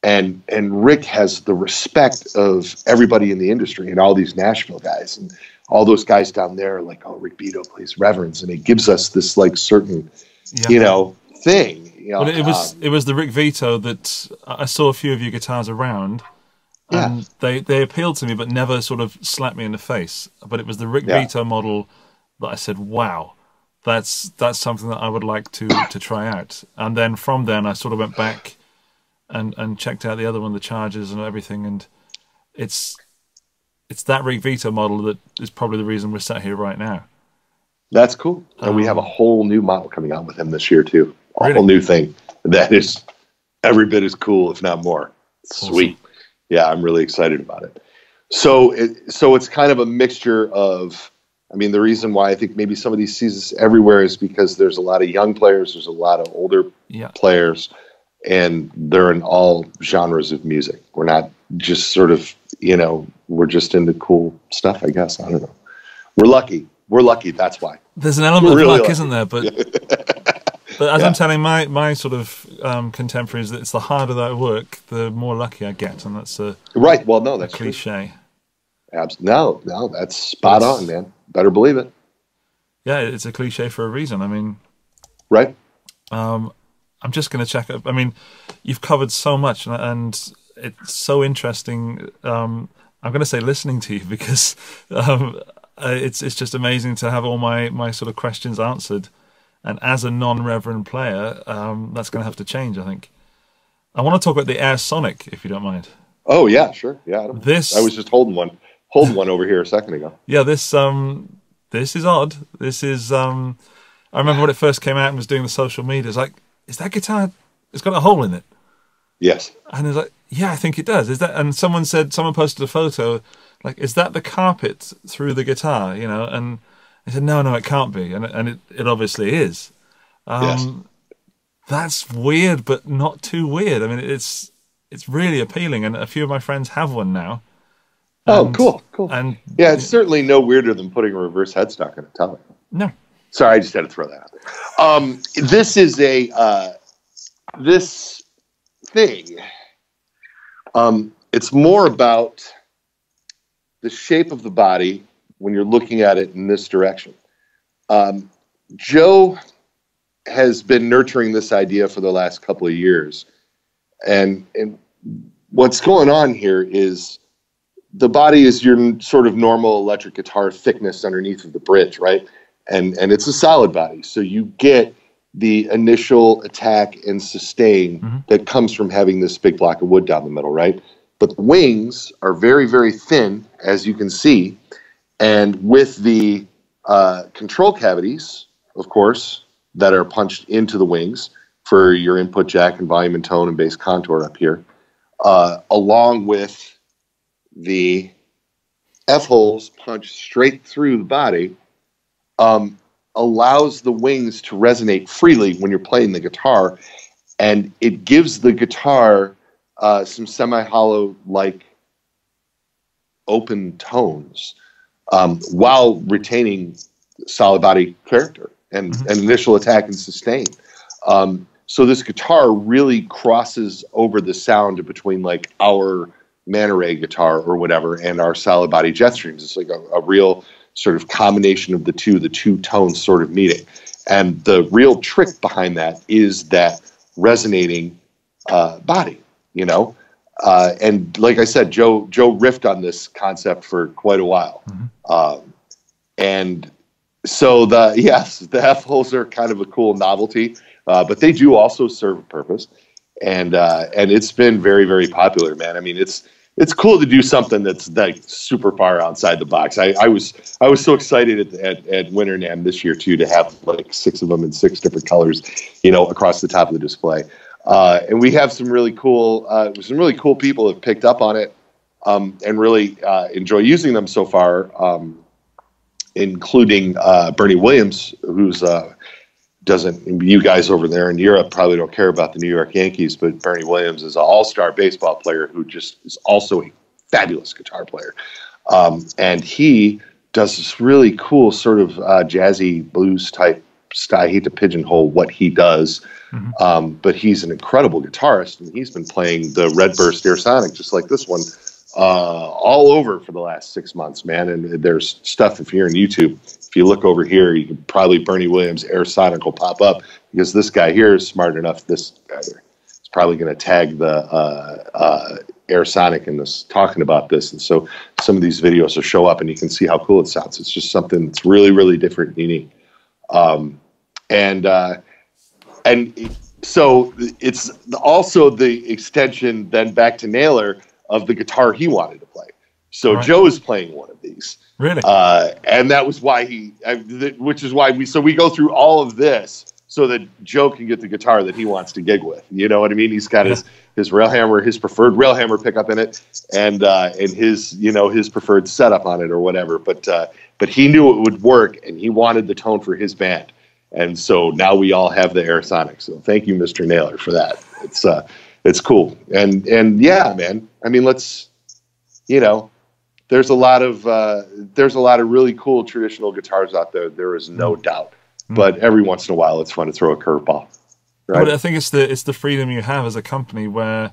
And Rick has the respect of everybody in the industry and all these Nashville guys and all those guys down there are like, oh, Rick Vito plays Reverends, and it gives us this like certain, you know, thing. You know, well, it was the Rick Vito that I saw a few of your guitars around. And they appealed to me, but never sort of slapped me in the face. But it was the Rick Vito model that I said, "Wow, that's something that I would like to try out." And then from then, I sort of went back and checked out the other one, the Chargers and everything. And it's that Rick Vito model that is probably the reason we're sat here right now. That's cool. And we have a whole new model coming out with him this year too. A whole new thing that is every bit as cool, if not more. Sweet. Awesome. Yeah, I'm really excited about it. So it's kind of a mixture of, I mean, the reason why I think maybe some of these seasons everywhere is because there's a lot of young players, there's a lot of older players, and they're in all genres of music. We're not just sort of, you know, we're just into cool stuff, I guess. I don't know. We're lucky. That's why. There's an element of luck, isn't there? But as I'm telling my sort of contemporaries, that it's the harder that I work, the more lucky I get, and that's right. Well, no, that's cliche. No, that's spot on, man. Better believe it. Yeah, it's a cliche for a reason. I mean, right. I'm just going to check up. I mean, you've covered so much, and it's so interesting. I'm going to say listening to you because it's just amazing to have all my sort of questions answered. And as a non-reverend player, that's going to have to change, I think. I want to talk about the Air Sonic, if you don't mind. Oh yeah, sure. Yeah, I was just holding one over here a second ago. Yeah, this is odd. This is I remember when it first came out and was doing the social media. It's like, is that guitar? It's got a hole in it. Yes. And it's like, yeah, I think it does. Is that? And someone posted a photo, like, is that the carpet through the guitar? You know, and I said, no, it can't be. And it obviously is. Yes. That's weird, but not too weird. I mean, it's really appealing. And a few of my friends have one now. Oh, cool. And yeah, it's certainly no weirder than putting a reverse headstock in a Tele. No. Sorry, I just had to throw that out there. This is this thing. It's more about the shape of the body when you're looking at it in this direction. Joe has been nurturing this idea for the last couple of years. And what's going on here is the body is your sort of normal electric guitar thickness underneath of the bridge, right? And it's a solid body. So you get the initial attack and sustain that comes from having this big block of wood down the middle, right? But the wings are very, very thin, as you can see. And with the control cavities, of course, that are punched into the wings for your input jack and volume and tone and bass contour up here, along with the F-holes punched straight through the body, allows the wings to resonate freely when you're playing the guitar, and it gives the guitar some semi-hollow like open tones while retaining solid body character and initial attack and sustain. So this guitar really crosses over the sound between like our Manta Ray guitar or whatever and our solid body Jetstreams. It's like a real sort of combination of the two tones sort of meeting. And the real trick behind that is that resonating body, you know? And like I said, Joe riffed on this concept for quite a while. And so the F-holes are kind of a cool novelty, but they do also serve a purpose. And it's been very, very popular, man. I mean, it's cool to do something that's like super far outside the box. I was so excited at Winter NAMM this year too, to have like 6 of them in 6 different colors, you know, across the top of the display. And we have some really cool people have picked up on it and really enjoy using them so far, including Bernie Williams, who's you guys over there in Europe probably don't care about the New York Yankees, but Bernie Williams is an all-star baseball player who just is also a fabulous guitar player. And he does this really cool sort of jazzy blues type style. I hate to pigeonhole what he does, but he's an incredible guitarist, and he's been playing the Redburst Air Sonic just like this one all over for the last 6 months, man. And there's stuff, if you're on YouTube, if you look over here, you can probably Bernie Williams Air Sonic will pop up, because this guy here is smart enough. This guy here is probably going to tag the Air Sonic in this, talking about this. And so some of these videos will show up and you can see how cool it sounds. It's just something that's really, really different and unique. And so it's also the extension then back to Naylor of the guitar he wanted to play. So right. Joe is playing one of these. Really? And that was why which is why we go through all of this so that Joe can get the guitar that he wants to gig with. You know what I mean? He's got his Railhammer, his preferred Railhammer pickup in it, and his, you know, his preferred setup on it or whatever. But he knew it would work, and he wanted the tone for his band. And so now we all have the Air Sonic. So thank you, Mr. Naylor, for that. It's cool. And yeah, man, I mean, there's a lot of really cool traditional guitars out there. There is no doubt, but every once in a while, it's fun to throw a curveball. Right? But I think it's the freedom you have as a company, where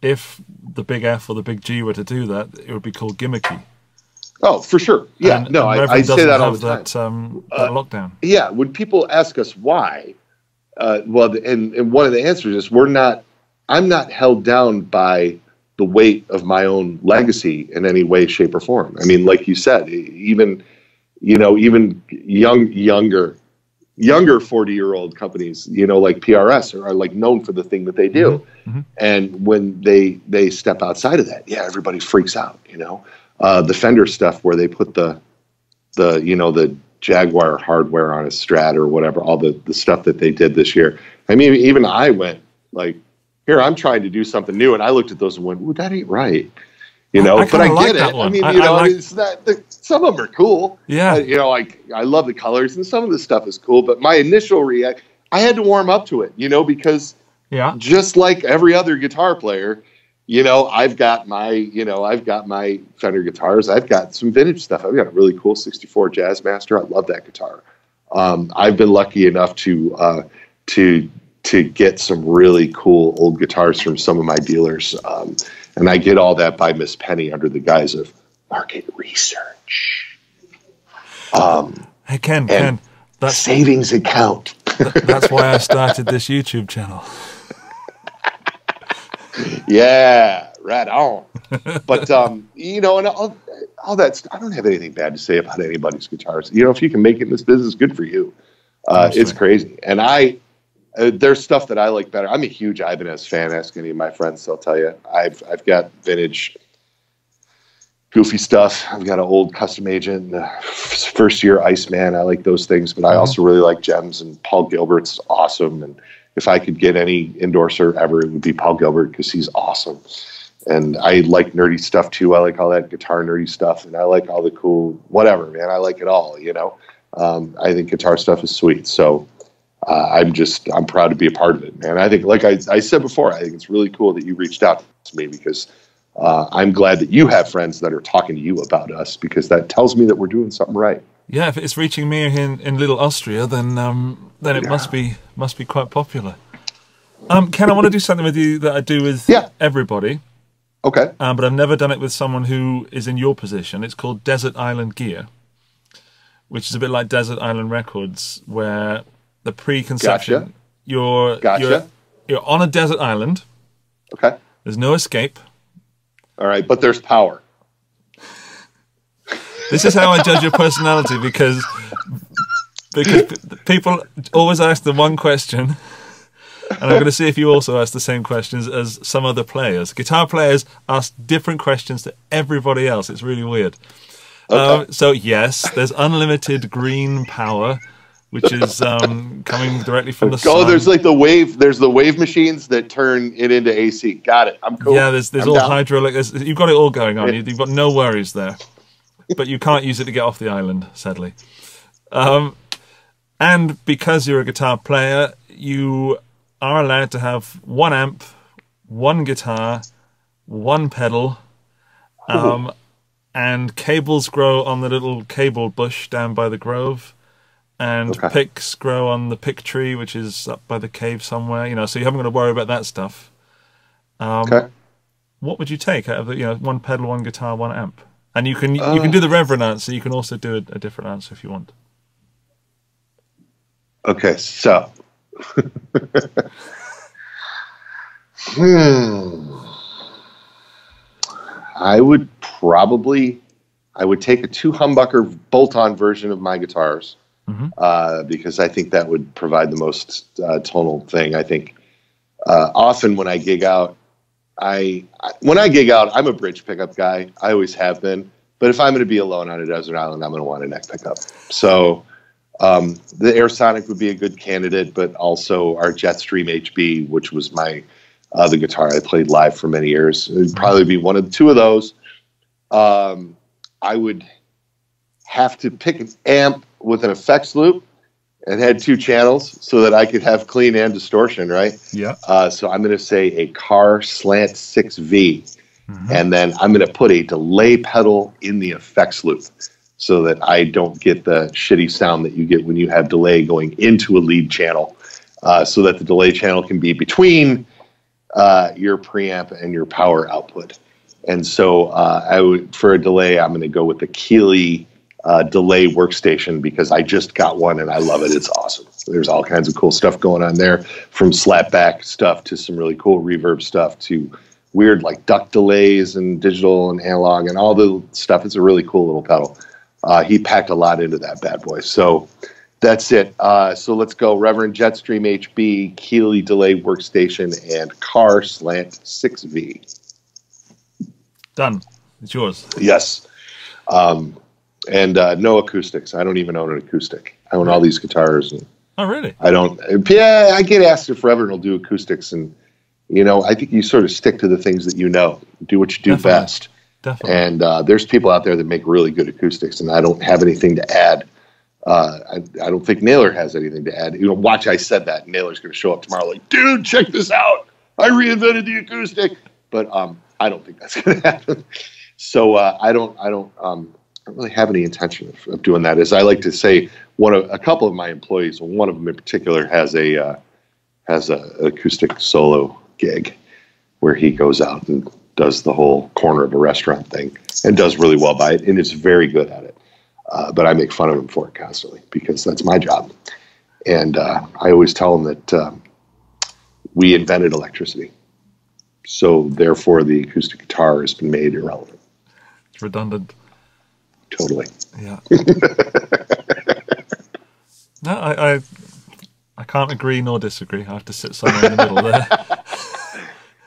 if the big F or the big G were to do that, it would be called gimmicky. Oh, for sure. Yeah, and I say that all the time. That lockdown. Yeah, when people ask us why, and one of the answers is I'm not held down by the weight of my own legacy in any way, shape, or form. I mean, like you said, even younger 40-year-old companies, like PRS are like known for the thing that they do. Mm-hmm. And when they step outside of that, everybody freaks out, the Fender stuff where they put the Jaguar hardware on a Strat or whatever, all the stuff that they did this year. I mean, even I went like, here, I'm trying to do something new. And I looked at those and went, ooh, that ain't right. But I get it. I mean, it's that some of them are cool. Yeah. I love the colors and some of the stuff is cool. But my initial reaction, I had to warm up to it, because just like every other guitar player, I've got my Fender guitars. I've got some vintage stuff. I've got a really cool 64 Jazzmaster. I love that guitar. I've been lucky enough to get some really cool old guitars from some of my dealers. And I get all that by Miss Penny under the guise of market research. Hey, Ken, that's savings account. That's why I started this YouTube channel. Yeah, right on. But, and all that, I don't have anything bad to say about anybody's guitars. If you can make it in this business, good for you. It's crazy. And there's stuff that I like better. I'm a huge Ibanez fan. Ask any of my friends, they'll tell you. I've got vintage, goofy stuff. I've got an old custom agent, first year Iceman. I like those things, but I also really like gems. And Paul Gilbert's awesome. And if I could get any endorser ever, it would be Paul Gilbert because he's awesome. And I like nerdy stuff too. I like all that guitar nerdy stuff, and I like all the cool whatever, man. I like it all, you know. I think guitar stuff is sweet. So I'm proud to be a part of it, man. I think, like I said before, I think it's really cool that you reached out to me because I'm glad that you have friends that are talking to you about us because that tells me that we're doing something right. Yeah, if it's reaching me in Little Austria, then it must be quite popular. Ken, I want to do something with you that I do with everybody. Okay. But I've never done it with someone who is in your position. It's called Desert Island Gear, which is a bit like Desert Island Records, where the preconception you're on a desert island. Okay. There's no escape. All right, but there's power. This is how I judge your personality because people always ask the one question. And I'm going to see if you also ask the same questions as some other players. Guitar players ask different questions to everybody else. It's really weird. Okay. So yes, there's unlimited green power, which is coming directly from the sun. Oh, there's like the wave. There's the wave machines that turn it into AC. Got it. I'm cool. Yeah, there's all hydraulic. You've got it all going on. You've got no worries there. But you can't use it to get off the island, sadly. And because you're a guitar player, you are allowed to have one amp, one guitar, one pedal, and cables grow on the little cable bush down by the grove, and picks grow on the pick tree, which is up by the cave somewhere. You know, so you haven't got to worry about that stuff. What would you take out of the, one pedal, one guitar, one amp? And you can do the Reverend answer. You can also do a different answer if you want. Okay, so. I would take a 2-humbucker bolt-on version of my guitars because I think that would provide the most tonal thing. I think often when I gig out, I'm a bridge pickup guy. I always have been. But if I'm going to be alone on a desert island, I'm going to want a neck pickup. So the Air Sonic would be a good candidate, but also our Jetstream HB, which was the guitar I played live for many years. It would probably be one of the two of those. I would have to pick an amp with an effects loop and had 2 channels so that I could have clean and distortion, right? Yeah. So I'm going to say a Car Slant 6V, and then I'm going to put a delay pedal in the effects loop so that I don't get the shitty sound that you get when you have delay going into a lead channel, so that the delay channel can be between your preamp and your power output. And so for a delay, I'm going to go with the Keeley delay workstation because I just got one and I love it. It's awesome. There's all kinds of cool stuff going on there, from slapback stuff to some really cool reverb stuff to weird like duck delays and digital and analog and all the stuff. It's a really cool little pedal. He packed a lot into that bad boy. So that's it. So let's go Reverend Jetstream HB, Keeley delay workstation, and Car Slant 6V. Done. It's yours. Yes. And no acoustics. I don't even own an acoustic. I own all these guitars. And oh, really? I don't. Yeah, I get asked if Reverend will do acoustics, and I think you sort of stick to the things that you know. Do what you do best. Definitely. And there's people out there that make really good acoustics, and I don't have anything to add. I don't think Naylor has anything to add. Watch, I said that. Naylor's going to show up tomorrow like, dude, check this out. I reinvented the acoustic. But I don't think that's going to happen. So I don't really have any intention of doing that. As I like to say, a couple of my employees, one of them in particular, has a acoustic solo gig where he goes out and does the whole corner of a restaurant thing and does really well by it, and is very good at it. But I make fun of him for it constantly because that's my job. And I always tell him that we invented electricity. So therefore the acoustic guitar has been made irrelevant. It's redundant. Totally. Yeah. No, I can't agree nor disagree. I have to sit somewhere in the middle there.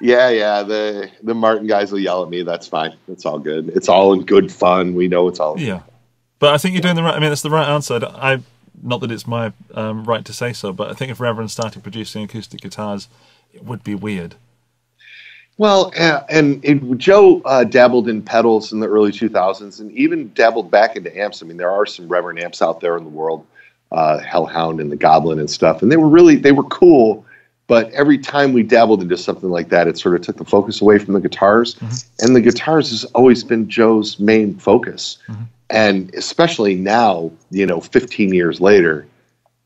Yeah. The Martin guys will yell at me. That's fine. It's all good. It's all in good fun. We know it's all. Yeah, but I think you're doing the right. I mean, it's the right answer. Not that it's my right to say so, but I think if Reverend started producing acoustic guitars, it would be weird. Well, Joe dabbled in pedals in the early 2000s, and even dabbled back into amps. I mean, there are some Reverend amps out there in the world, Hellhound and the Goblin and stuff, and they were cool. But every time we dabbled into something like that, it sort of took the focus away from the guitars, and the guitars has always been Joe's main focus. And especially now, 15 years later,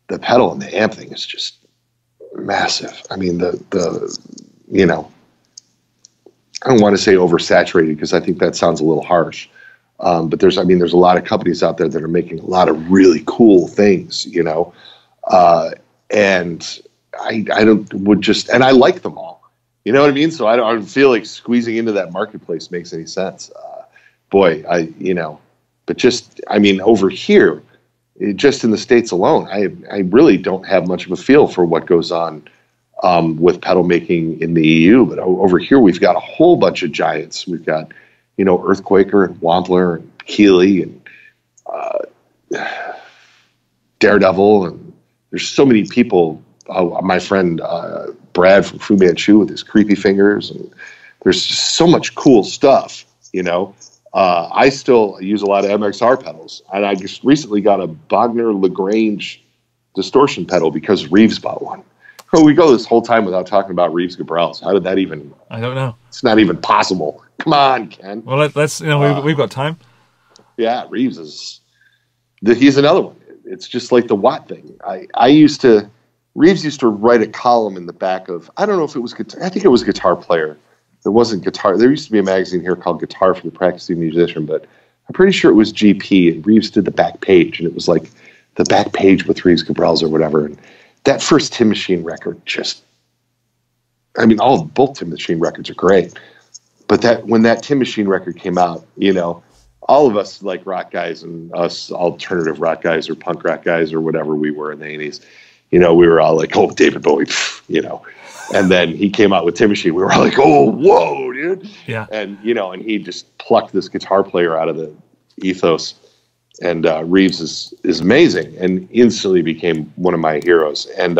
the pedal and the amp thing is just massive. I mean, I don't want to say oversaturated because I think that sounds a little harsh. But there's a lot of companies out there that are making a lot of really cool things, and I like them all, you know what I mean? So I don't feel like squeezing into that marketplace makes any sense. But over here, just in the States alone, I really don't have much of a feel for what goes on with pedal making in the EU. But over here, we've got a whole bunch of giants. We've got, Earthquaker and Wampler and Keeley and Daredevil. And there's so many people. My friend Brad from Fu Manchu with his creepy fingers. And there's just so much cool stuff, I still use a lot of MXR pedals, and I just recently got a Bogner Lagrange distortion pedal because Reeves bought one. Oh, we go this whole time without talking about Reeves Gabrels. How did that even? I don't know. It's not even possible. Come on, Ken. Well, let's we've got time. Yeah, he's another one. It's just like the Watt thing. Reeves used to write a column in the back of, I don't know if it was guitar. I think it was Guitar Player. It wasn't Guitar. There used to be a magazine here called Guitar for the Practicing Musician, but I'm pretty sure it was GP, and Reeves did the back page, and it was like the back page with Reeves Gabrels or whatever. And that first Tim Machine record both Tim Machine records are great, but when that Tim Machine record came out, all of us like rock guys and us alternative rock guys or punk rock guys or whatever we were in the 80s, we were all like, oh, David Bowie, And then he came out with Tim Machine. We were all like, oh, whoa, dude. Yeah. And, and he just plucked this Guitar Player out of the ethos. And Reeves is amazing and instantly became one of my heroes. And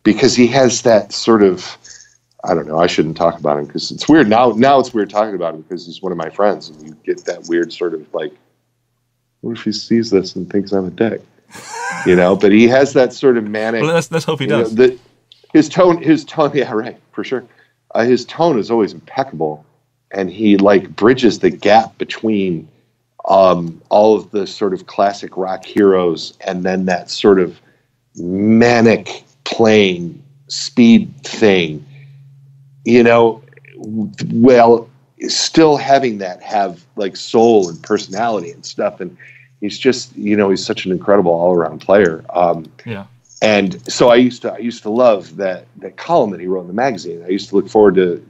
because he has that sort of, I don't know, I shouldn't talk about him because it's weird. Now it's weird talking about him because he's one of my friends. And you get that weird sort of like, what if he sees this and thinks I'm a dick? But he has that sort of manic. Well, let's hope he does. His tone, yeah, right, for sure. His tone is always impeccable, and he bridges the gap between all of the sort of classic rock heroes and then that sort of manic playing speed thing. Well, still having that have soul and personality and stuff, and he's just he's such an incredible all around player. Yeah. And so I used to love that column that he wrote in the magazine. I used to look forward to,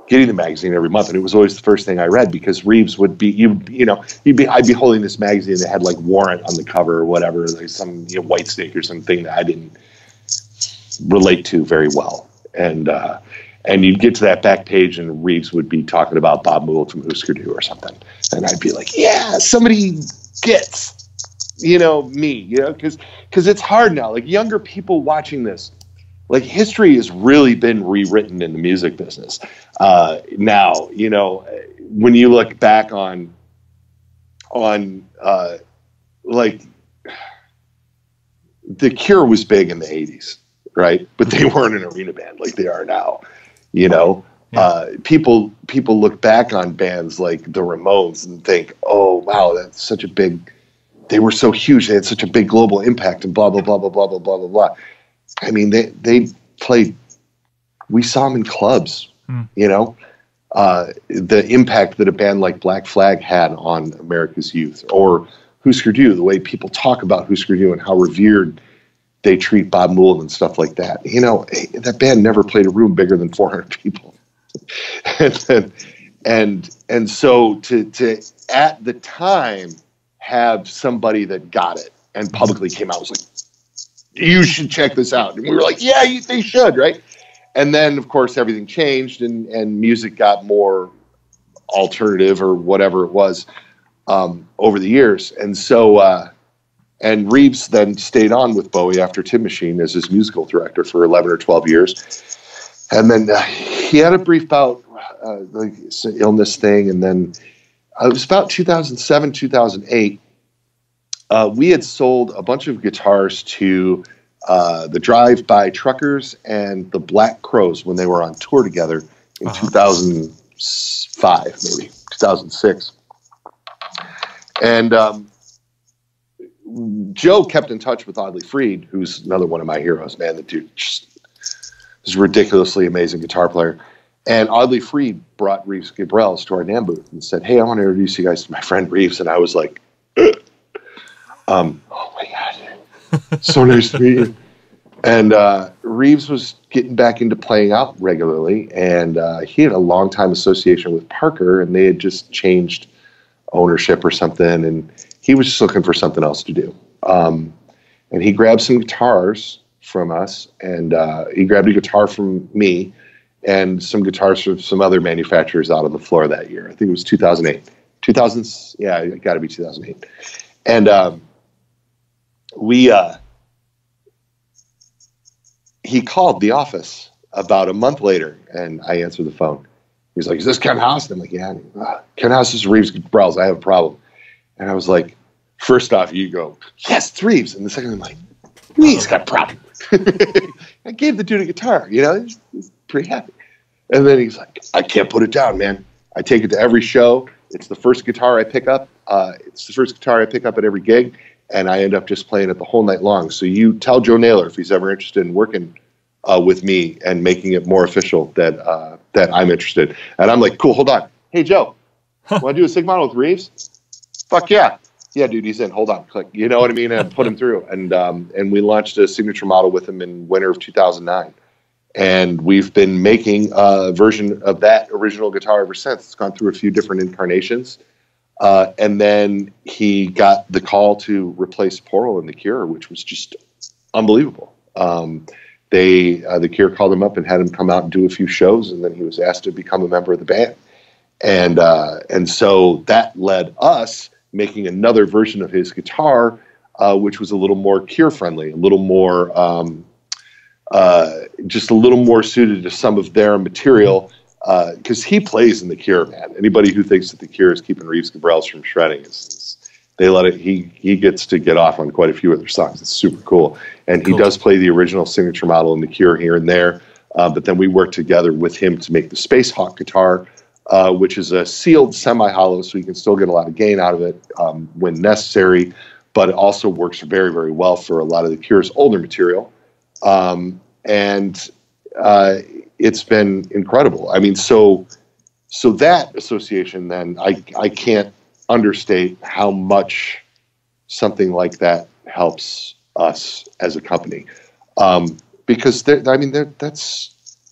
getting the magazine every month, and it was always the first thing I read because Reeves would be, I'd be holding this magazine that had Warrant on the cover or whatever, some White Snake or something that I didn't relate to very well. And you'd get to that back page and Reeves would be talking about Bob Mould from Husker Du or something. And I'd be like, yeah, somebody gets me, because it's hard now. Younger people watching this, history has really been rewritten in the music business. Now, when you look back on The Cure was big in the 80s, right? But they weren't an arena band like they are now, Yeah. People look back on bands like the Ramones and think, oh, wow, that's such a big... They were so huge. They had such a big global impact and blah, blah, blah, blah, blah, blah, blah, blah, blah. I mean, they played, we saw them in clubs, the impact that a band like Black Flag had on America's youth, or Husker Du, the way people talk about Husker Du and how revered they treat Bob Mould and stuff like that. That band never played a room bigger than 400 people. and so to at the time, have somebody that got it and publicly came out and was like, you should check this out. And we were like, yeah, they should, right? And then, of course, everything changed, and music got more alternative or whatever it was over the years. And so, and Reeves then stayed on with Bowie after Tin Machine as his musical director for 11 or 12 years. And then he had a brief bout, like illness thing. And then it was about 2007, 2008. We had sold a bunch of guitars to the Drive-By Truckers and the Black Crows when they were on tour together in 2005, maybe 2006. And Joe kept in touch with Audley Freed, who's another one of my heroes, man. The dude just is a ridiculously amazing guitar player. And Audley Freed brought Reeves Gabrels to our NAMM booth and said, hey, I want to introduce you guys to my friend Reeves. And I was like, oh my God, so nice to meet you. And Reeves was getting back into playing out regularly, and he had a long time association with Parker, and they had just changed ownership or something, and he was just looking for something else to do. And he grabbed some guitars from us, and he grabbed a guitar from me and some guitars from some other manufacturers out on the floor that year. I think it was 2008. Yeah, it got to be 2008. And he called the office about a month later, and I answered the phone. He's like, is this Ken Haas? And I'm like, yeah. Ken Haas is Reeves Gabrels. I have a problem. And I was like, first off, you go, yes, it's Reeves. And the second, I'm like, he's got a problem. I gave the dude a guitar, he's pretty happy. And then he's like, I can't put it down, man. I take it to every show. It's the first guitar I pick up. It's the first guitar I pick up at every gig. And I end up just playing it the whole night long. So you tell Joe Naylor if he's ever interested in working with me and making it more official that I'm interested. And I'm like, cool, hold on. Hey, Joe, want to do a SIG model with Reeves? Fuck yeah. Yeah, dude, he's in. Hold on. Click. You know what I mean? And put him through. And we launched a signature model with him in winter of 2009. And we've been making a version of that original guitar ever since. It's gone through a few different incarnations. And then he got the call to replace Porl in The Cure, which was just unbelievable. The Cure called him up and had him come out and do a few shows, and then he was asked to become a member of the band. And so that led us making another version of his guitar, which was a little more Cure friendly, a little more, just a little more suited to some of their material. Because he plays in The Cure, man. Anybody who thinks that The Cure is keeping Reeves Gabrels from shredding they let it. He gets to get off on quite a few of their songs. It's super cool, and cool. He does play the original signature model in The Cure here and there. But then we work together with him to make the Space Hawk guitar, which is a sealed semi-hollow, so you can still get a lot of gain out of it when necessary. But it also works very, very well for a lot of The Cure's older material, and it's been incredible. I mean, so that association, then I can't understate how much something like that helps us as a company. Because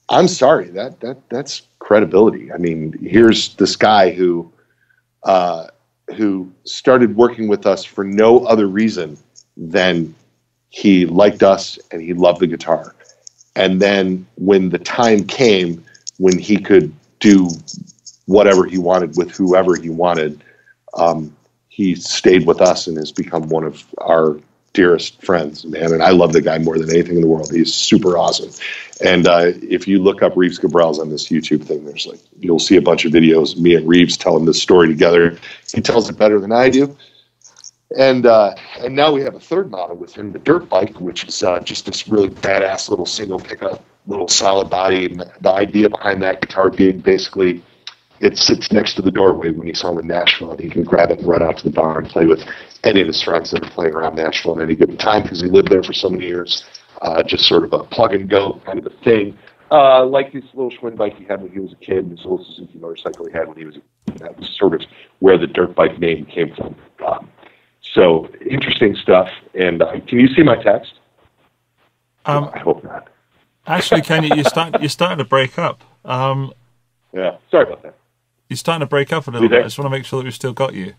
I'm sorry, that's credibility. I mean, here's this guy who started working with us for no other reason than he liked us and he loved the guitar. And then when the time came when he could do whatever he wanted with whoever he wanted, he stayed with us and has become one of our dearest friends, man. And I love the guy more than anything in the world. He's super awesome. And if you look up Reeves Gabrels on this YouTube thing, you'll see a bunch of videos of me and Reeves telling this story together. He tells it better than I do. And now we have a third model with him, the Dirt Bike, which is just this really badass little single pickup, little solid body. And the idea behind that Guitar Geek, basically, it sits next to the doorway when he's home in Nashville, and he can grab it and run out to the bar and play with any of his friends that are playing around Nashville at any given time, because he lived there for so many years. Just sort of a plug-and-go kind of a thing. Like this little Schwinn bike he had when he was a kid, this little Suzuki motorcycle he had when he was a kid. That was sort of where the Dirt Bike name came from. So interesting stuff. And can you see my text? I hope not. Actually, Ken, you're starting to break up. Yeah, sorry about that. You're starting to break up a little bit. I just want to make sure that we've still got you.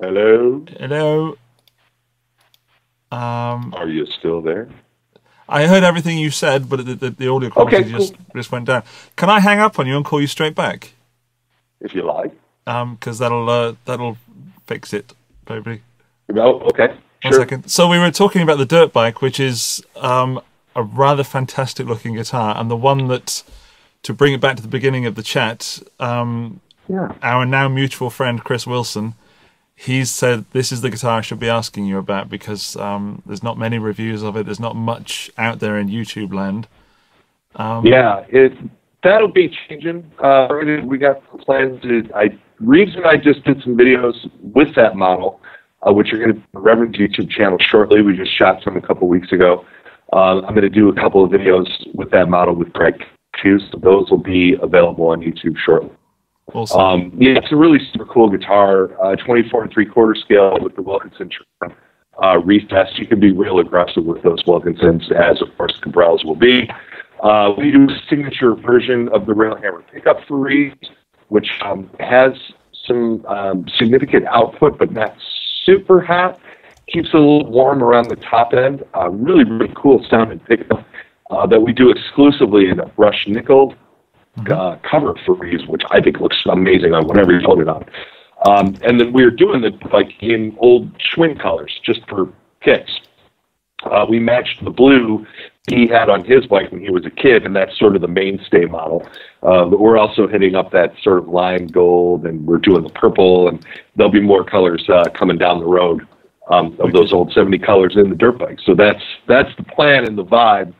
Hello? Hello? Are you still there? I heard everything you said, but the audio quality just went down. Can I hang up on you and call you straight back? If you like. Because that'll fix it, probably. Oh, okay. One second. So we were talking about the dirt bike, which is a rather fantastic looking guitar, and the one that, to bring it back to the beginning of the chat, our now mutual friend Chris Wilson, he's said this is the guitar I should be asking you about because there's not many reviews of it. There's not much out there in YouTube land. That'll be changing. We got plans. Reeves and I just did some videos with that model, which are going to be on Reverend's YouTube channel shortly. We just shot some a couple weeks ago. I'm going to do a couple of videos with that model with Greg Hughes. So those will be available on YouTube shortly. Awesome. It's a really super cool guitar, 24 3/4 scale with the Wilkinson trim. Refest, you can be real aggressive with those Wilkinsons, as of course Cabrals will be. We do a signature version of the Railhammer pickup for Reeves, which has some significant output, but not super hot. Keeps it a little warm around the top end. Really, really cool sounding pickup that we do exclusively in a brushed nickel cover for Reeves, which I think looks amazing on whatever you put it on. And then we're doing it like in old Schwinn colors, just for kicks. We matched the blue he had on his bike when he was a kid, and that's sort of the mainstay model. But we're also hitting up that sort of lime gold, and we're doing the purple, and there'll be more colors coming down the road of those old 70 colors in the dirt bike. So that's the plan and the vibe.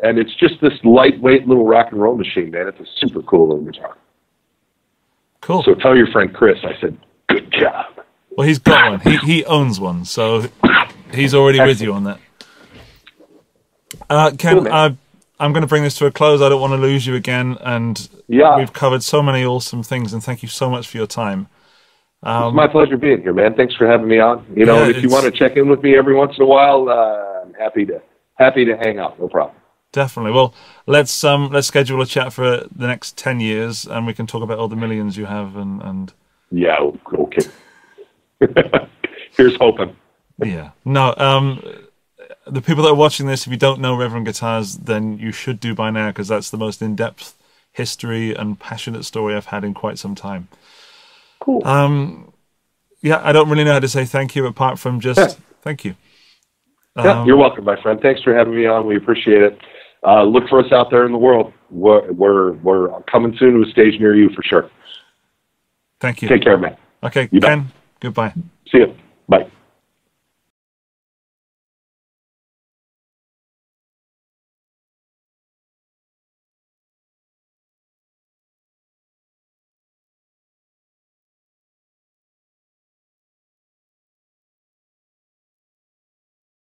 And it's just this lightweight little rock and roll machine, man. It's a super cool little guitar. Cool. So tell your friend Chris I said, good job. Well, he's got one. He owns one, so he's already with you on that. Ken, Cool, I'm going to bring this to a close. I don't want to lose you again. And we've covered so many awesome things, and thank you so much for your time. It's my pleasure being here, man. Thanks for having me on. You know, if you want to check in with me every once in a while, I'm happy to hang out. No problem. Definitely. Well, let's schedule a chat for the next 10 years, and we can talk about all the millions you have. And yeah, okay. Here's hoping. Yeah. No. The people that are watching this, if you don't know Reverend Guitars, then you should do by now, because that's the most in-depth history and passionate story I've had in quite some time. Cool. Yeah, I don't really know how to say thank you apart from just thank you. You're welcome, my friend. Thanks for having me on. We appreciate it. Look for us out there in the world. We're coming soon to a stage near you for sure. Thank you. Take care, man. Okay, You Ken, bet. goodbye. See you. Bye.